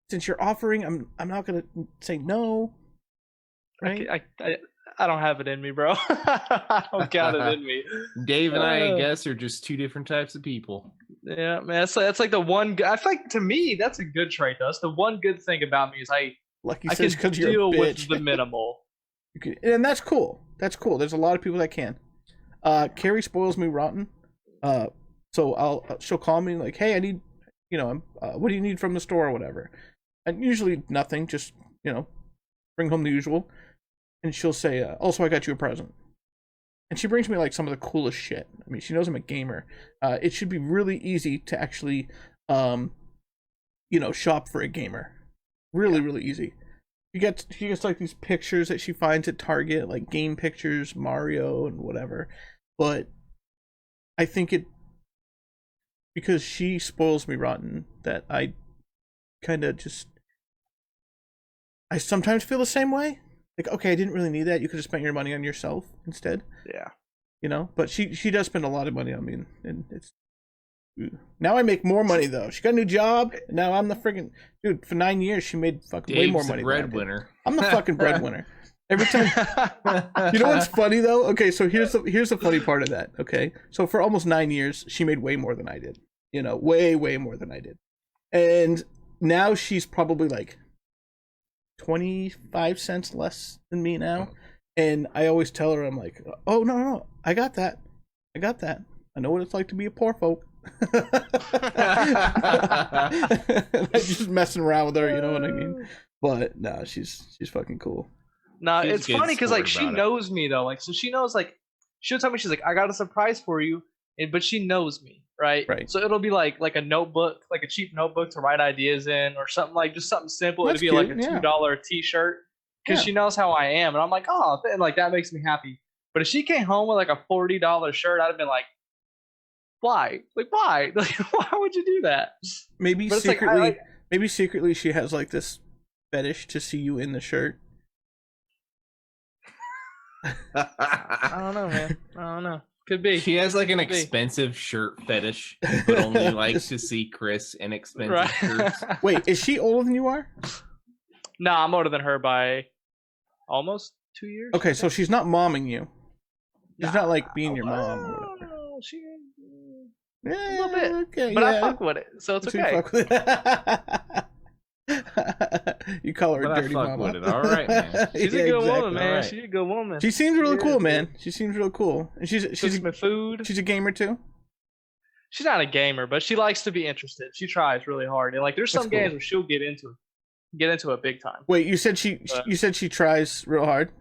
since you're offering, I'm not going to say no. Right? I don't have it in me, bro. I don't got it in me. Dave and I guess, are just two different types of people. Yeah, man. That's like the one. I feel like to me, that's a good trait. Though. That's the one good thing about me is I can deal with the minimal. And that's cool. That's cool. There's a lot of people that can. Carrie spoils me rotten. So she'll call me like, hey, I need, what do you need from the store or whatever? And usually nothing, just, bring home the usual. And she'll say, also, I got you a present. And she brings me like some of the coolest shit. I mean, she knows I'm a gamer. It should be really easy to actually, shop for a gamer. Really, really easy. She gets like these pictures that she finds at Target, like game pictures, Mario and whatever. But I think because she spoils me rotten, that I kind of I sometimes feel the same way. Like, okay, I didn't really need that. You could have spent your money on yourself instead. Yeah. But she does spend a lot of money on me, and it's now I make more money though. She got a new job, and now I'm the friggin' dude. For 9 years, she made fucking way more money. Breadwinner. I'm the fucking breadwinner. Every time. You know what's funny though? Okay, so here's the funny part of that. Okay, so for almost 9 years, she made way more than I did. Way more than I did, and now she's probably like 25 cents less than me now. And I always tell her, I'm like, oh no, I got that. I know what it's like to be a poor folk. I'm just messing around with her, you know what I mean? But no, she's fucking cool. No, it's funny because like she knows me though, like so she knows like she'll tell me she's like I got a surprise for you, but she knows me, right? So it'll be like a notebook, like a cheap notebook to write ideas in, or something like just something simple. It'd be cute, like a $2 T-shirt because she knows how I am, and I'm like, oh, and like that makes me happy. But if she came home with like a $40 shirt, I'd have been like, why? Like why? Like why would you do that? Maybe secretly she has like this fetish to see you in the shirt. I don't know, man. I don't know. Could be. She has like an expensive shirt fetish, but only likes to see Chris in expensive shirts. Wait, is she older than you are? No, I'm older than her by almost 2 years. Okay, so she's not momming you. She's not like being your mom or whatever. She Yeah, a little bit, okay, but yeah. I fuck with it, so it's So okay. you fuck with it. You call her But a dirty I fuck mama. with it. All right, man. She's Yeah, a good exactly. woman, man. Right. She's a good woman. She seems really cool, dude. man. She seems real cool. And she's Cooks me food. she's a gamer too. She's not a gamer, but she likes to be interested. She tries really hard, and like there's some That's cool. games where she'll get into it big time. Wait, you said she tries real hard?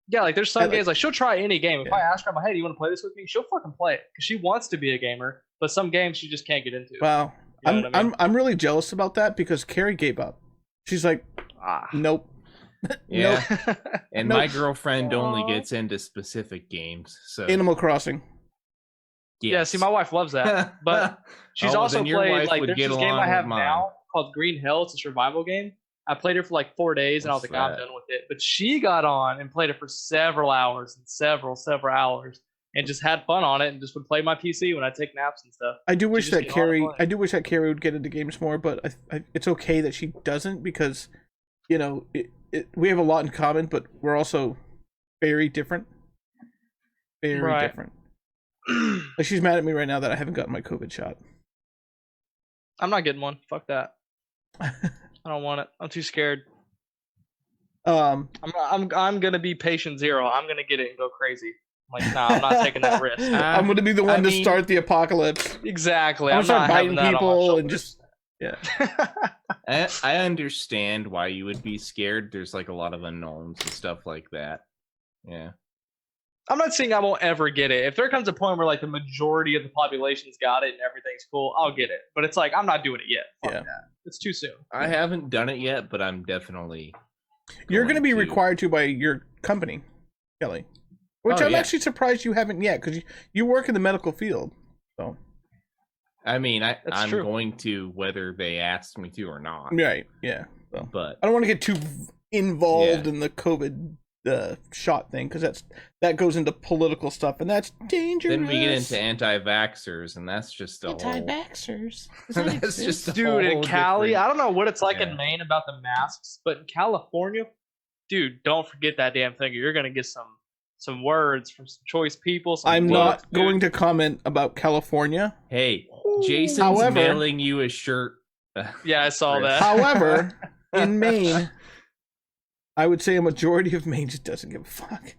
Yeah, like there's some games like she'll try any game. If Yeah. I ask her, I'm like, hey, do you want to play this with me? She'll fucking play it because she wants to be a gamer, but some games she just can't get into. Wow. You know what I mean? I'm really jealous about that because Carrie gave up. She's like, nope. Yeah. And Nope. my girlfriend only Aw. gets into specific games. So Animal Crossing. Yeah, see, my wife loves that, but she's Oh, also then your played wife like would there's get this game along I have with mine. now called Green Hell. It's a survival game. I played it for like 4 days, and I was What's like, I'm that? done with it. But she got on and played it for several hours and several hours, and just had fun on it, and just would play my PC when I take naps and stuff. I do wish just that get on and play. Carrie would get into games more, but it's okay that she doesn't because, you know, we have a lot in common, but we're also very different. Very Right. different. Like she's mad at me right now that I haven't gotten my COVID shot. I'm not getting one. Fuck that. I don't want it. I'm too scared. Um, I'm gonna be patient zero. I'm gonna get it and go crazy. I'm like, nah, I'm not taking that risk. I'm gonna be the one to start the apocalypse. Exactly. I'm I'm gonna not start having biting that on my people and shoulders. just I understand why you would be scared. There's like a lot of unknowns and stuff like that. Yeah. I'm not saying I won't ever get it. If there comes a point where like the majority of the population's got it and everything's cool, I'll get it. But it's like I'm not doing it yet. Fuck Yeah. that. It's too soon. I haven't done it yet, but I'm definitely. You're going to be to. required to by your company, Kelly. Which Oh, I'm yeah. actually surprised you haven't yet, because you work in the medical field. So I mean, That's I'm true. going to whether they ask me to or not. right, yeah. So But I don't want to get too involved Yeah. in the COVID shot thing, because that goes into political stuff, and that's dangerous. then we get into anti-vaxxers, and that's just a whole. anti-vaxxers. That's just a Dude, in whole Cali, different- I don't know what it's like Yeah. in Maine about the masks, but in California, dude, don't forget that damn thing. You're gonna get some words from some choice people. Some I'm quotes, not dude. going to comment about California. Hey, Jason's However- mailing you a shirt. Yeah, I saw that. However, in Maine, I would say a majority of Maine just doesn't give a fuck.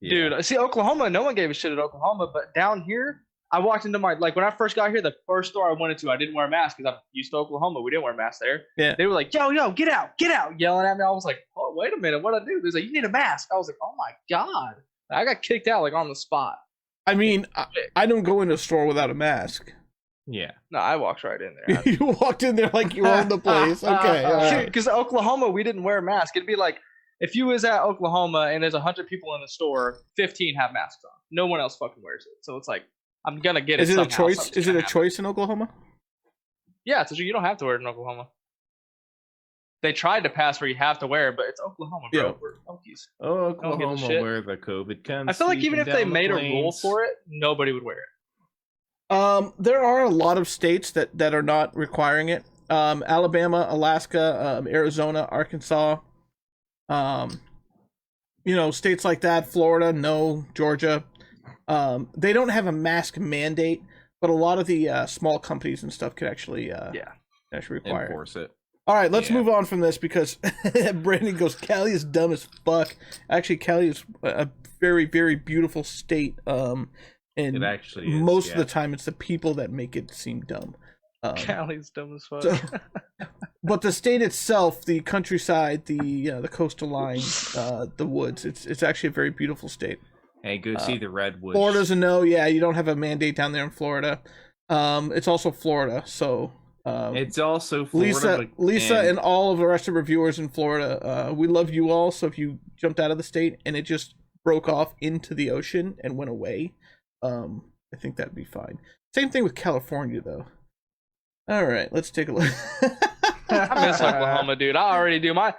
Yeah. Dude, see, Oklahoma, no one gave a shit at Oklahoma, but down here, I walked into like when I first got here, the first store I went into, I didn't wear a mask because I'm used to Oklahoma. We didn't wear masks there. Yeah. They were like, yo, get out, yelling at me. I was like, oh, wait a minute, what'd I do? They was like, you need a mask. I was like, oh my God. I got kicked out like on the spot. I mean, I don't go into a store without a mask. Yeah. No, I walked right in there. You walked in there like you owned the place. Okay, all right. Because Oklahoma, we didn't wear a mask. It'd be like if you was at Oklahoma and there's 100 people in the store, 15 have masks on. No one else fucking wears it. So it's like I'm gonna get it. Is it a somehow. choice? Something's Is it gonna a happen. choice in Oklahoma? Yeah, so you don't have to wear it in Oklahoma. They tried to pass where you have to wear it, but it's Oklahoma, bro. Yeah. We're Okies. Oh, Don't give a Oklahoma, shit. where the COVID comes. I feel like even if they made a rule it, for it, nobody would wear it. There are a lot of states that are not requiring it. Alabama, Alaska, Arizona, Arkansas. States like that. Florida, no. Georgia. They don't have a mask mandate, but a lot of the small companies and stuff could actually require it. enforce it. All right, let's Yeah. move on from this because Brandon goes, Cali is dumb as fuck. Actually, Cali is a very, very beautiful state. And It actually is, most of yeah. the time, it's the people that make it seem dumb. Cali's dumb as fuck. So, but the state itself, the countryside, the coastal line, the woods, it's actually a very beautiful state. Hey, go see the redwoods. Florida's a no. Yeah, you don't have a mandate down there in Florida. It's also Florida, so. It's also Florida. Lisa, and all of the rest of our viewers in Florida, we love you all. So if you jumped out of the state and it just broke off into the ocean and went away, I think that'd be fine. Same thing with California, though. All right, let's take a look. I miss Oklahoma, dude. I already do. My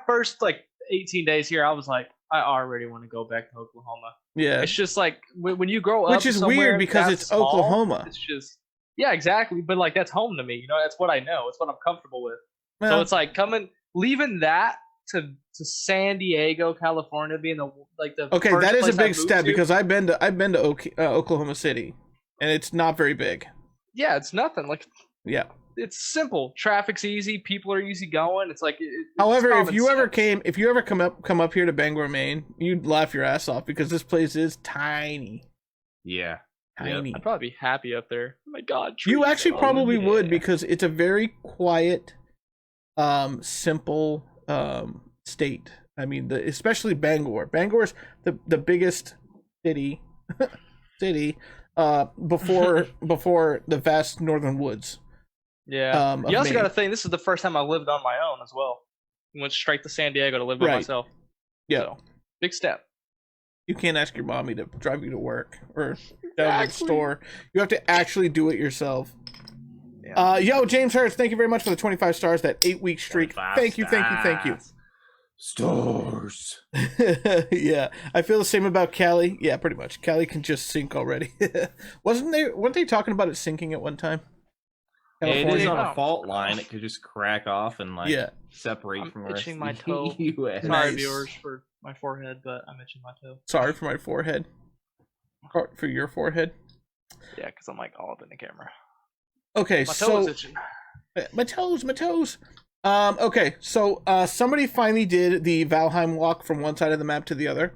first 18 days here, I was like, I already want to go back to Oklahoma. Yeah, It's just like when you grow up, which is somewhere weird because that it's small, Oklahoma. It's just exactly. But that's home to me. That's what I know. It's what I'm comfortable with. Well, So it's like leaving that to San Diego, California, being the Okay, first that is a place I big moved step to. because I've been to Oklahoma City, and it's not very big. Yeah, it's nothing. Like, yeah, it's simple. Traffic's easy. People are easy going. It's like. However, if you ever come up here to Bangor, Maine, you'd laugh your ass off because this place is tiny. Yeah. Tiny. Yep. I'd probably be happy up there. Oh my God. Trees. You actually probably would because it's a very quiet, simple state. I mean, especially Bangor. Bangor's the biggest city before the vast northern woods. Yeah. You also got to think this is the first time I lived on my own as well. Went straight to San Diego to live by myself. Yeah. So, big step. You can't ask your mommy to drive you to work or down to the store. You have to actually do it yourself. Yeah. Yo, James Hurst, thank you very much for the 25 stars, that 8-week streak. Thank you. Stars. Yeah, I feel the same about Callie. Yeah, pretty much. Callie can just sink already. Weren't they talking about it sinking at one time? It is on a fault line. It could just crack off and separate from the rest of my toe. US. Sorry, viewers, for my forehead, but I'm itching my toe. Sorry for my forehead. For your forehead? Yeah, because I'm like all up in the camera. Okay, my toe is itching. My toes. Okay, so somebody finally did the Valheim walk from one side of the map to the other,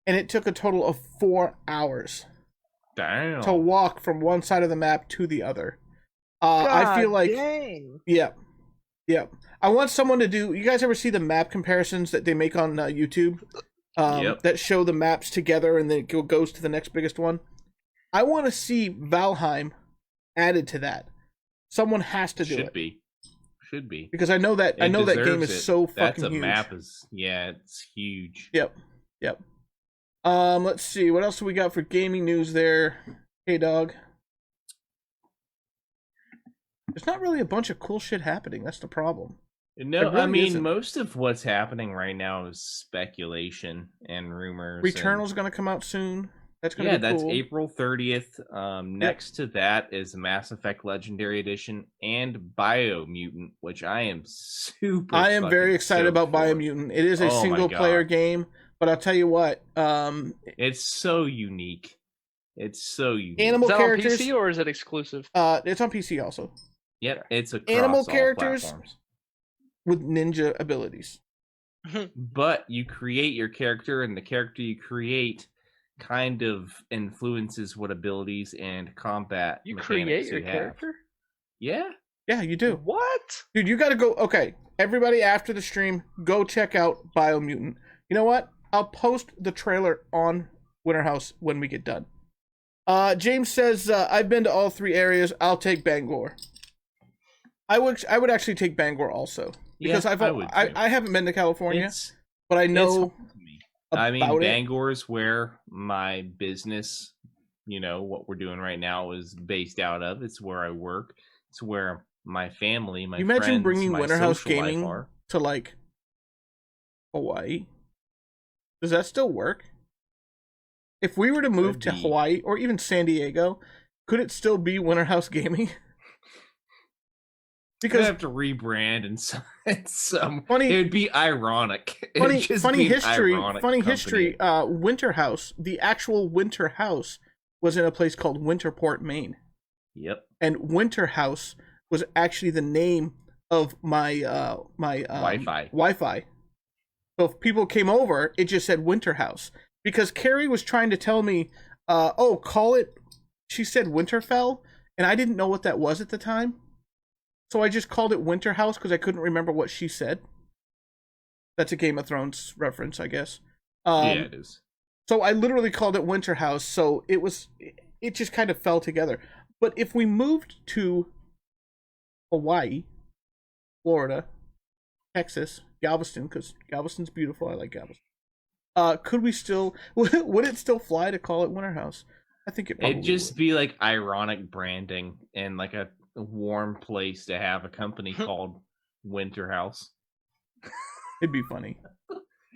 and it took a total of 4 hours. Damn. To walk from one side of the map to the other. I feel like, dang. Yeah. I want someone to do. You guys ever see the map comparisons that they make on YouTube? That show the maps together and then it goes to the next biggest one. I want to see Valheim added to that. Someone has to do it. Should be because I know that game is so fucking huge. Map is it's huge. Yep. Let's see what else do we got for gaming news there. Hey, dog. There's not really a bunch of cool shit happening. That's the problem. No, really I mean, most of what's happening right now is speculation and rumors. Returnal's going to come out soon. That's going to be cool. That's April 30th. Next to that is Mass Effect Legendary Edition and Biomutant, which I am very excited about Biomutant. It is a single-player game, but I'll tell you what. It's so unique. Animal characters. On PC or is it exclusive? It's on PC also. Yep, it's across animal characters platforms. With ninja abilities. But you create your character, and the character you create kind of influences what abilities and combat you create your character? Yeah, you do. What? Dude, you gotta go. Okay, everybody after the stream, go check out Biomutant. You know what? I'll post the trailer on Winter House when we get done. James says, I've been to all 3 areas. I'll take Bangor. I would actually take Bangor also. Because I haven't been to California, but I know. Bangor's where my business, what we're doing right now, is based out of. It's where I work. It's where my family, my friends, imagine bringing my Winter House social Gaming life are. To like Hawaii? Does that still work? If we were to move to Hawaii or even San Diego, could it still be Winter House Gaming? Because I have to rebrand and some it would be ironic. Funny history. Winter House, the actual Winter House, was in a place called Winterport, Maine. Yep. And Winter House was actually the name of my Wi-Fi. So if people came over, it just said Winter House because Carrie was trying to tell me, call it. She said Winterfell, and I didn't know what that was at the time. So I just called it Winter House because I couldn't remember what she said. That's a Game of Thrones reference, I guess. It is. So I literally called it Winter House. So it just kind of fell together. But if we moved to Hawaii, Florida, Texas, Galveston, because Galveston's beautiful. I like Galveston. Could we still? Would it still fly to call it Winter House? I think it probably It'd just would. be like ironic branding and like a warm place to have a company called Winter House. It'd be funny.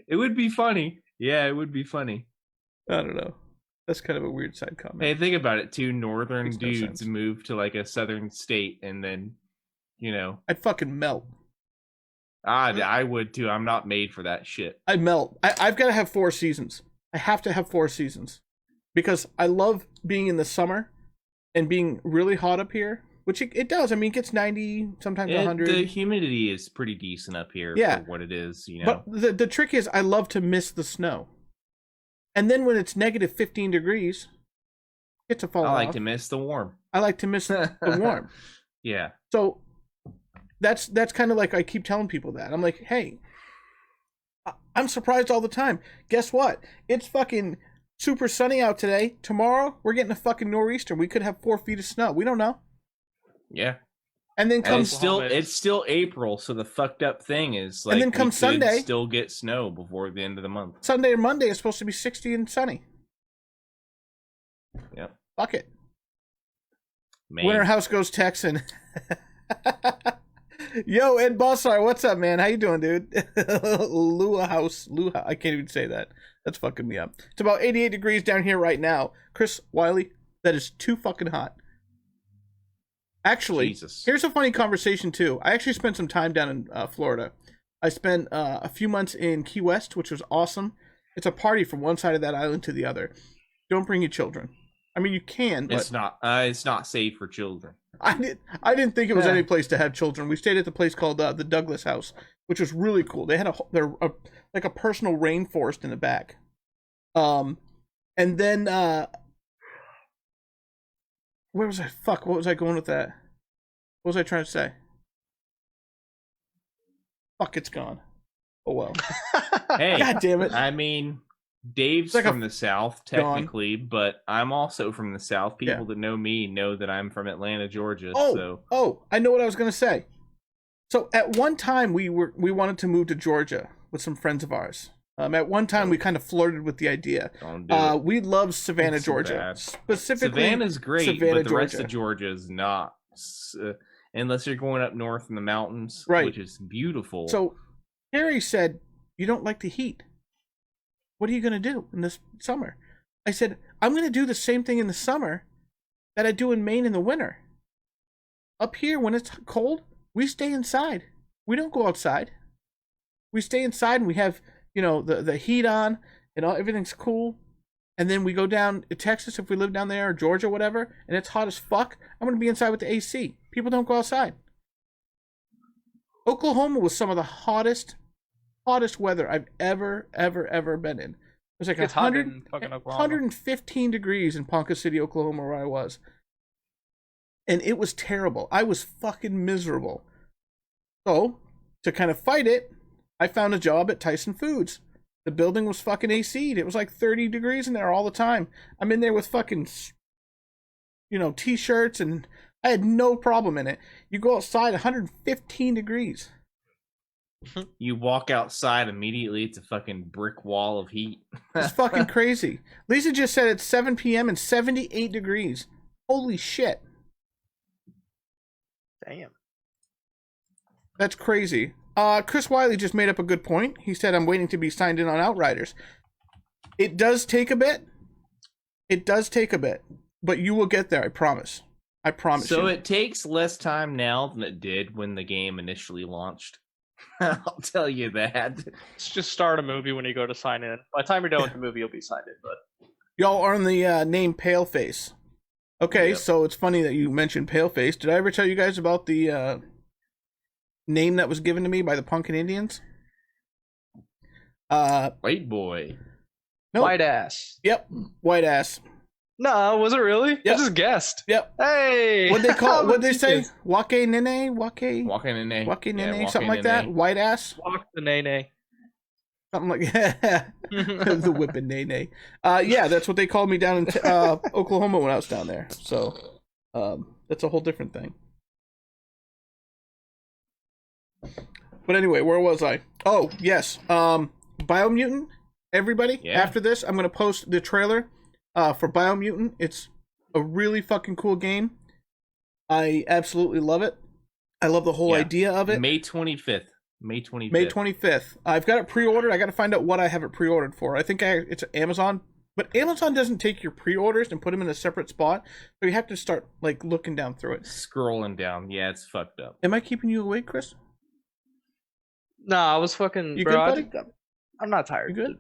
It would be funny. Yeah, it would be funny. I don't know. That's kind of a weird side comment. Hey, think about it. 2 northern dudes move to like a southern state and then, I'd fucking melt. I would too. I'm not made for that shit. I melt. I've got to have 4 seasons. I have to have 4 seasons because I love being in the summer and being really hot up here, which it does. I mean, it gets 90, sometimes 100. The humidity is pretty decent up here for what it is, you know. But the trick is I love to miss the snow. And then when it's negative 15 degrees, it's a fall off. I like to miss the warm. I like to miss the warm. Yeah. So that's kind of like I keep telling people that. I'm like, hey, I'm surprised all the time. Guess what? It's fucking super sunny out today. Tomorrow, we're getting a fucking nor'easter. We could have 4 feet of snow. We don't know. Yeah. And then comes it's still April, so the fucked up thing is like, and then comes Sunday, still get snow before the end of the month. Sunday or Monday is supposed to be 60 and sunny. Yep. Fuck it. Maine. Winter House goes Texan. Yo, Ed Bossar, what's up, man? How you doing, dude? Lua House. I can't even say that. That's fucking me up. It's about 88 degrees down here right now. Chris Wiley, that is too fucking hot. Actually, Here's a funny conversation, too. I actually spent some time down in Florida. I spent a few months in Key West, which was awesome. It's a party from one side of that island to the other. Don't bring your children. I mean, you can, but it's not safe for children. I didn't think it was any place to have children. We stayed at the place called the Douglas House, which was really cool. They had like a personal rainforest in the back. And then where was I? Fuck, what was I going with that? What was I trying to say? Fuck, it's gone. Oh well. Hey, God damn it. I mean, Dave's like from the South, technically, but I'm also from the South. People that know me know that I'm from Atlanta, Georgia. Oh, I know what I was going to say. So at one time, we wanted to move to Georgia with some friends of ours. At one time, we kind of flirted with the idea. We love Savannah, Georgia. Specifically, Savannah's great, but the rest of Georgia is not. Unless you're going up north in the mountains, which is beautiful. So Harry said, you don't like the heat. What are you going to do in this summer? I said, I'm going to do the same thing in the summer that I do in Maine in the winter. Up here, when it's cold, we stay inside. We don't go outside. We stay inside and we have, the heat on and everything's cool. And then we go down to Texas if we live down there or Georgia, whatever, and it's hot as fuck. I'm going to be inside with the AC. People don't go outside. Oklahoma was some of the hottest weather I've ever been in. It was like 115 degrees in Ponca City, Oklahoma, where I was. And it was terrible. I was fucking miserable. So, to kind of fight it, I found a job at Tyson Foods. The building was fucking AC'd. It was like 30 degrees in there all the time. I'm in there with fucking, t-shirts, and I had no problem in it. You go outside, 115 degrees. You walk outside immediately, it's a fucking brick wall of heat. It's fucking crazy. Lisa just said it's 7 p.m. and 78 degrees. Holy shit. Damn. That's crazy. Chris Wiley just made up a good point. He said, I'm waiting to be signed in on Outriders. It does take a bit. But you will get there, I promise. I promise you. So it takes less time now than it did when the game initially launched. I'll tell you that. Let's just start a movie when you go to sign in. By the time you're done with the movie, you'll be signed in. But y'all are on the name Paleface. Okay, So it's funny that you mentioned Paleface. Did I ever tell you guys about the name that was given to me by the Punkin Indians? White boy. Nope. White ass. Yep, white ass. No, was it really? Yep. I just guessed. Yep. Hey. What'd they call? What'd they say? Wake nene? Wake nene? Something like that. White ass. Walk the nene. Something like the whipping nene. Yeah, that's what they called me down in Oklahoma when I was down there. So that's a whole different thing. But anyway, where was I? Oh yes, Biomutant. Everybody, after this, I'm gonna post the trailer. For Biomutant. It's a really fucking cool game. I absolutely love it. I love the whole idea of it. May 25th. May 25th. I've got it pre-ordered. I got to find out what I have it pre-ordered for. I think it's Amazon, but Amazon doesn't take your pre-orders and put them in a separate spot. So you have to start looking down through it. Scrolling down. Yeah, it's fucked up. Am I keeping you awake, Chris? Nah, I was fucking. You bro, good, buddy? I'm not tired. You good?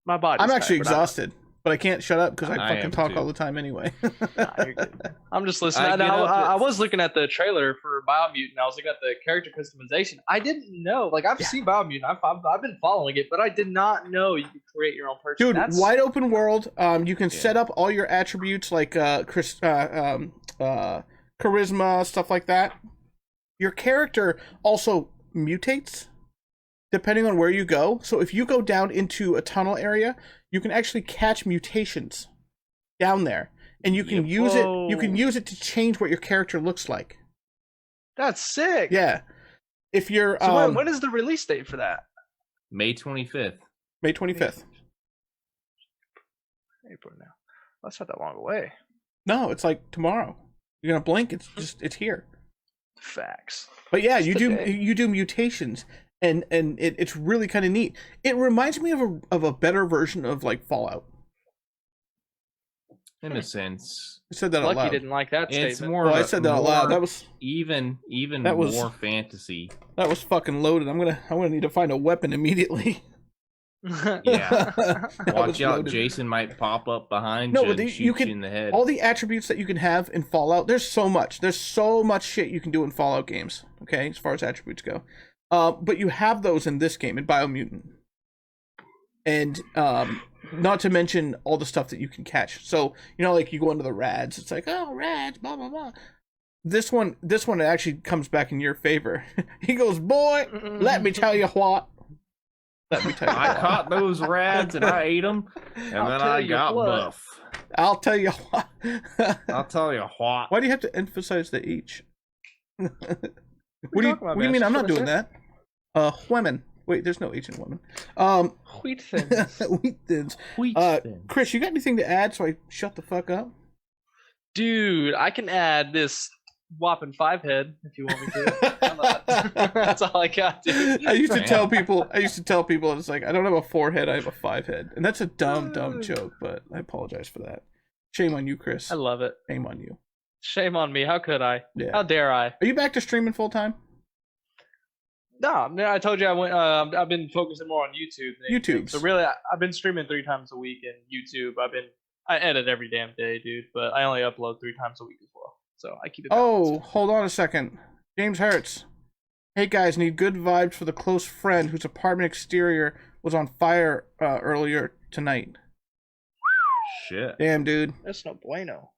My body. I'm actually exhausted, but I can't shut up because I fucking talk too. all the time anyway. Nah, you're good. I'm just listening. I was looking at the trailer for Biomutant. I was looking at the character customization. I didn't know. Like, I've seen Biomutant. I've been following it, but I did not know you could create your own person. Dude, wide open world. You can set up all your attributes like charisma, stuff like that. Your character also mutates depending on where you go. So if you go down into a tunnel area, you can actually catch mutations down there, and you can use it. You can use it to change what your character looks like. That's sick. Yeah. If you're so when is the release date for that? May 25th. May 25th. April now. That's not that long away. No, it's like tomorrow. You're gonna blink. It's here. Facts. But yeah, you do mutations. And it's really kind of neat. It reminds me of a better version of like Fallout. In a sense. I said that out loud. Lucky didn't like that it's statement. More I said that out loud. That was even that was, more fantasy. That was fucking loaded. I'm gonna need to find a weapon immediately. Yeah. Watch out, loaded. Jason might pop up behind you and shoot you in the head. All the attributes that you can have in Fallout, there's so much shit you can do in Fallout games, okay, as far as attributes go. But you have those in this game, in Biomutant. And not to mention all the stuff that you can catch. So, like you go into the rads, it's like, oh, rads, blah, blah, blah. This one actually comes back in your favor. He goes, boy, let me tell you what. Let me tell you I caught those rads and I ate them, and then I got buff. I'll tell you what. I'll tell you what. Why do you have to emphasize the H? What do you mean? I'm not doing that. Women. Wait, there's no H in women. Wheat thins. Wheat thins. Chris, you got anything to add? So I shut the fuck up. Dude, I can add this whopping 5-head if you want me to. That's all I got, dude. I used to tell people. It's like I don't have a 4-head. I have a 5-head, and that's a dumb joke. But I apologize for that. Shame on you, Chris. I love it. Shame on you. Shame on me. How could I? Yeah. How dare I? Are you back to streaming full time? No, I told you I went. I've been focusing more on YouTube. YouTube. So really, I've been streaming 3 times a week in YouTube. I edit every damn day, dude. But I only upload 3 times a week as well. So I keep it balanced. Oh, hold on a second. James Hertz. Hey guys, need good vibes for the close friend whose apartment exterior was on fire earlier tonight. Shit. Damn, dude. That's no bueno.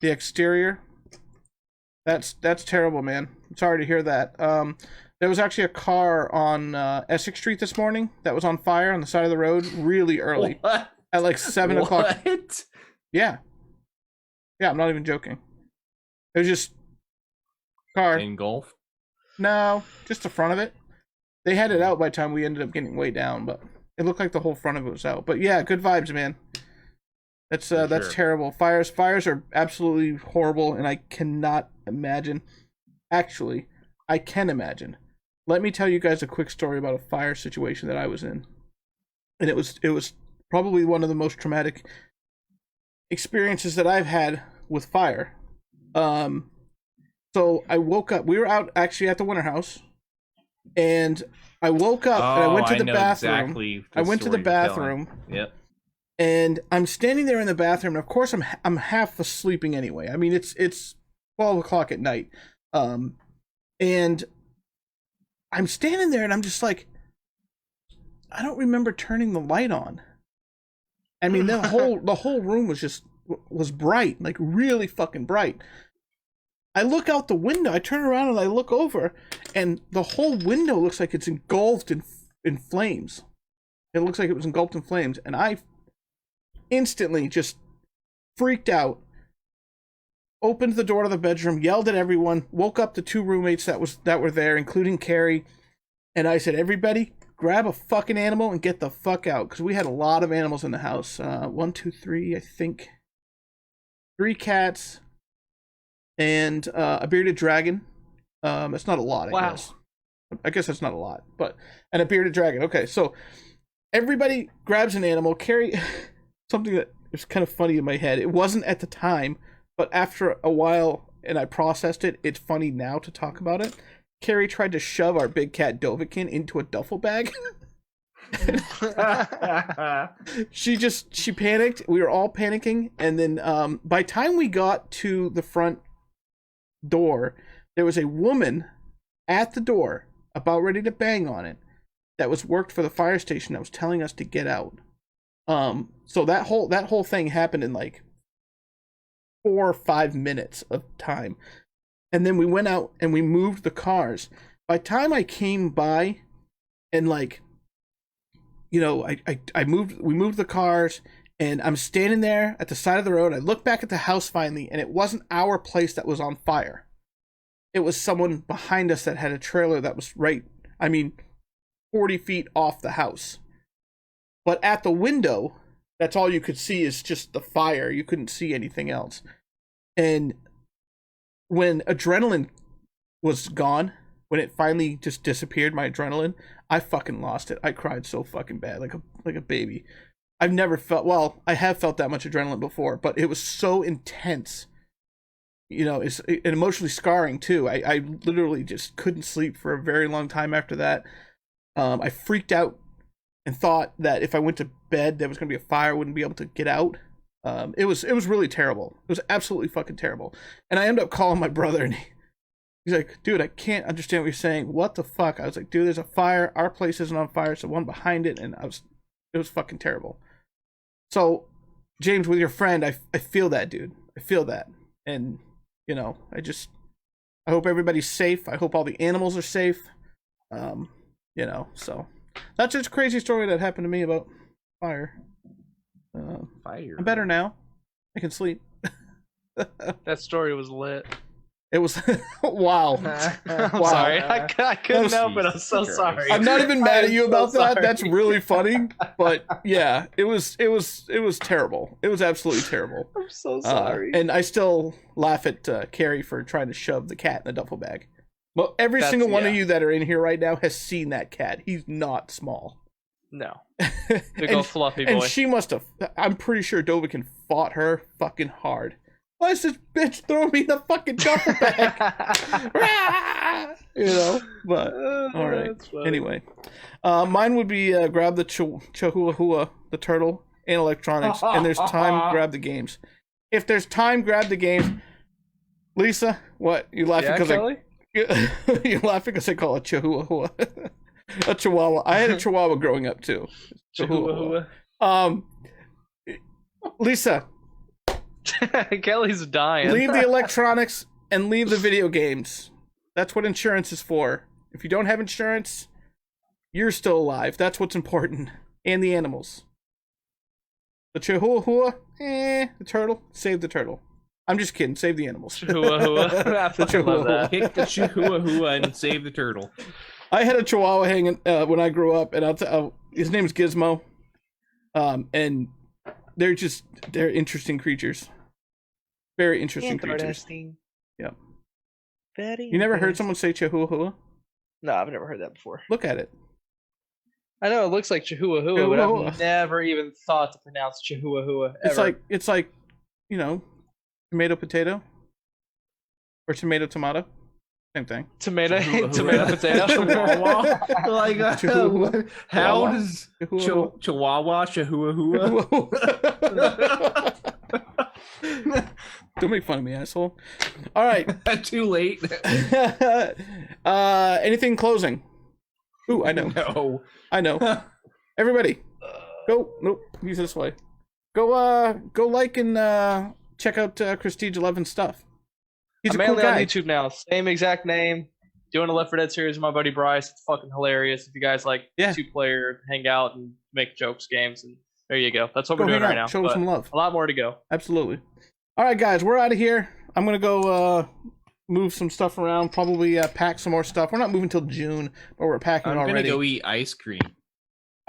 The exterior. That's terrible, man. I'm sorry to hear that. There was actually a car on Essex Street this morning that was on fire on the side of the road really early. What? At like 7 o'clock. What? Yeah. Yeah, I'm not even joking. It was just car. Engulf? No, just the front of it. They had it out by the time we ended up getting way down, but it looked like the whole front of it was out. But yeah, good vibes, man. That's terrible. Fires are absolutely horrible, and I cannot imagine. Actually, I can imagine. Let me tell you guys a quick story about a fire situation that I was in, and it was probably one of the most traumatic experiences that I've had with fire. So I woke up. We were out actually at the winter house, and I woke up and I went to the bathroom. Exactly I went to the bathroom. Yep. And I'm standing there in the bathroom, and of course I'm half asleeping anyway. I mean it's 12 o'clock at night, and I'm standing there, and I'm just like, I don't remember turning the light on. I mean the whole room was bright, like really fucking bright. I look out the window, I turn around and I look over, and the whole window looks like it's engulfed in flames. It looks like it was engulfed in flames, and I instantly just freaked out, opened the door to the bedroom, yelled at everyone, woke up the 2 roommates that were there, including Carrie, and I said, everybody, grab a fucking animal and get the fuck out, because we had a lot of animals in the house. 1, 2, 3, I think. 3 cats, and a bearded dragon. That's not a lot, I guess. I guess that's not a lot, and a bearded dragon. Okay, so everybody grabs an animal. Carrie, something that is kind of funny in my head. It wasn't at the time, but after a while, and I processed it, it's funny now to talk about it. Carrie tried to shove our big cat Dovahkiin into a duffel bag. She panicked. We were all panicking, and then by the time we got to the front door, there was a woman at the door about ready to bang on it that was worked for the fire station that was telling us to get out. So that whole thing happened in like 4 or 5 minutes of time. And then we went out and we moved the cars. By the time I came by and like, you know, we moved the cars, and I'm standing there at the side of the road. I look back at the house finally, and it wasn't our place that was on fire. It was someone behind us that had a trailer that was 40 feet off the house. But at the window, that's all you could see is just the fire. You couldn't see anything else. And when adrenaline was gone, when it finally just disappeared, my adrenaline, I fucking lost it. I cried so fucking bad, like a baby. I've never felt, well, I have felt that much adrenaline before, but it was so intense. You know, it's emotionally scarring too. I literally just couldn't sleep for a very long time after that. I freaked out and thought that if I went to bed, there was going to be a fire, I wouldn't be able to get out. It was really terrible. It was absolutely fucking terrible. And I ended up calling my brother, and he's like, dude, I can't understand what you're saying. What the fuck? I was like, dude, there's a fire. Our place isn't on fire. It's the one behind it. And it was fucking terrible. So, James, with your friend, I feel that, dude. I feel that. And, you know, I hope everybody's safe. I hope all the animals are safe. You know, so that's just a crazy story that happened to me about fire. Fire. I'm better now. I can sleep. That story was lit. It was wow. I'm sorry. I couldn't help it. I'm so sorry. I'm not even mad at you about that. Sorry. That's really funny. But yeah, it was terrible. It was absolutely terrible. I'm so sorry. And I still laugh at Carrie for trying to shove the cat in a duffel bag. Well, every single one of you that are in here right now has seen that cat. He's not small. No. Big old fluffy boy. And she must have, I'm pretty sure Dovahkiin fought her fucking hard. Why is this bitch throwing me in the fucking duffel bag? You know, but all right. Anyway, mine would be grab the Chihuahua, the turtle, and electronics. And there's time, grab the games. If there's time, grab the games. Lisa, what? You laughing because you're laughing because I call it Chihuahua. A Chihuahua. I had a Chihuahua growing up too. Chihuahua. Lisa. Kelly's dying. Leave the electronics and leave the video games. That's what insurance is for. If you don't have insurance, you're still alive. That's what's important. And the animals. The Chihuahua, the turtle, save the turtle. I'm just kidding. Save the animals. Chihuahua. The Chihuahua. Kick the Chihuahua and save the turtle. I had a Chihuahua hanging when I grew up, and his name's Gizmo. And they're interesting creatures. Very interesting creatures. Yeah. Very. You never heard someone say Chihuahua? No, I've never heard that before. Look at it. I know it looks like Chihuahua, but I've never even thought to pronounce Chihuahua ever. It's like, you know, tomato potato or tomato. Same thing. Tomato potato. Like how does Chihuahua Chihuahua? Don't make fun of me, asshole. All right. Too late. Anything closing? Ooh, I know. No. I know. Everybody, go. Nope. Use this way. Go like and check out Prestige 11 stuff. I'm mainly on YouTube now. Same exact name. Doing a Left 4 Dead series with my buddy Bryce. It's fucking hilarious. If you guys like 2-player, hang out and make jokes games, and there you go. That's what we're doing right now. Show us some love. A lot more to go. Absolutely. All right, guys, we're out of here. I'm gonna go move some stuff around. Probably pack some more stuff. We're not moving till June, but we're packing already. I'm gonna go eat ice cream.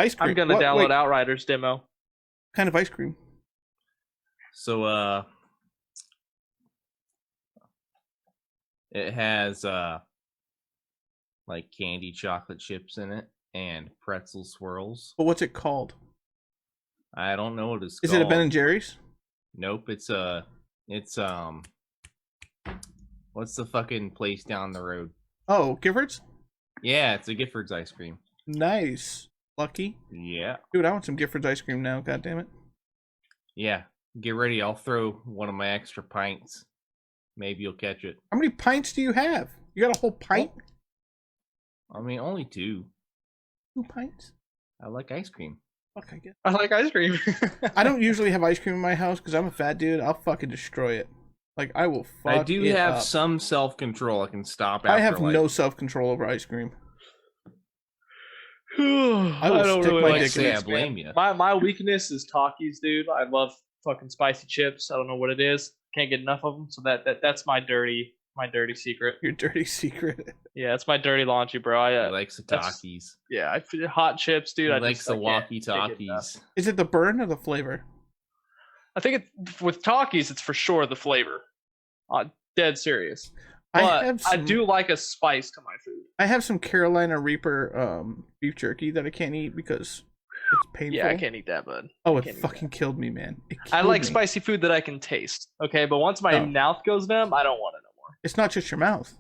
Ice cream. I'm gonna download Outriders demo. What kind of ice cream? So it has like candy chocolate chips in it and pretzel swirls. But what's it called? I don't know what it's called. Is it a Ben and Jerry's? Nope, it's what's the fucking place down the road? Oh, Giffords? Yeah, it's a Giffords ice cream. Nice. Lucky. Yeah. Dude, I want some Giffords ice cream now. God damn it. Yeah. Get ready. I'll throw one of my extra pints. Maybe you'll catch it. How many pints do you have? You got a whole pint? I mean, only 2. 2 pints? I like ice cream. Fuck, I guess. I like ice cream. I don't usually have ice cream in my house because I'm a fat dude. I'll fucking destroy it. Like, I will fuck I do have up. some self-control. I can stop after, I have no self-control over ice cream. I don't really like to say I blame you. My weakness is Takis, dude. I love fucking spicy chips. I don't know what it is. Can't get enough of them. So that's my dirty secret. Your dirty secret. Yeah, that's my dirty laundry, bro. I like the Takis. Yeah, I feel hot chips, dude. I like the walkie-talkies. Is it the burn or the flavor? I think with Takis, it's for sure the flavor. Dead serious. But I do like a spice to my food. I have some Carolina Reaper beef jerky that I can't eat because it's painful. Yeah, I can't eat that, bud. Oh, it fucking killed me, man. I like spicy food that I can taste. Okay, but once my mouth goes numb, I don't want it no more. It's not just your mouth;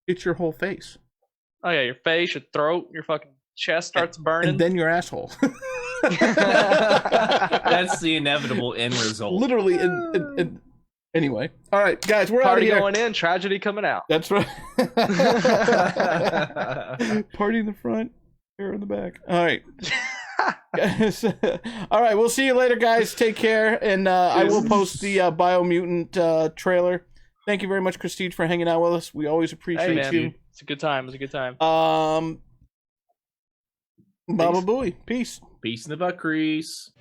it's your whole face. Oh yeah, your face, your throat, your fucking chest starts burning, and then your asshole. That's the inevitable end result. Literally, anyway. All right, guys, we're out of here. Party going in, tragedy coming out. That's right. Party in the front, hair in the back. All right. Guys, all right, we'll see you later, guys. Take care, and I will post the Biomutant trailer. Thank you very much, Christine, for hanging out with us. We always appreciate you. It's a good time. Baba Booey. Peace. Peace in the butt crease.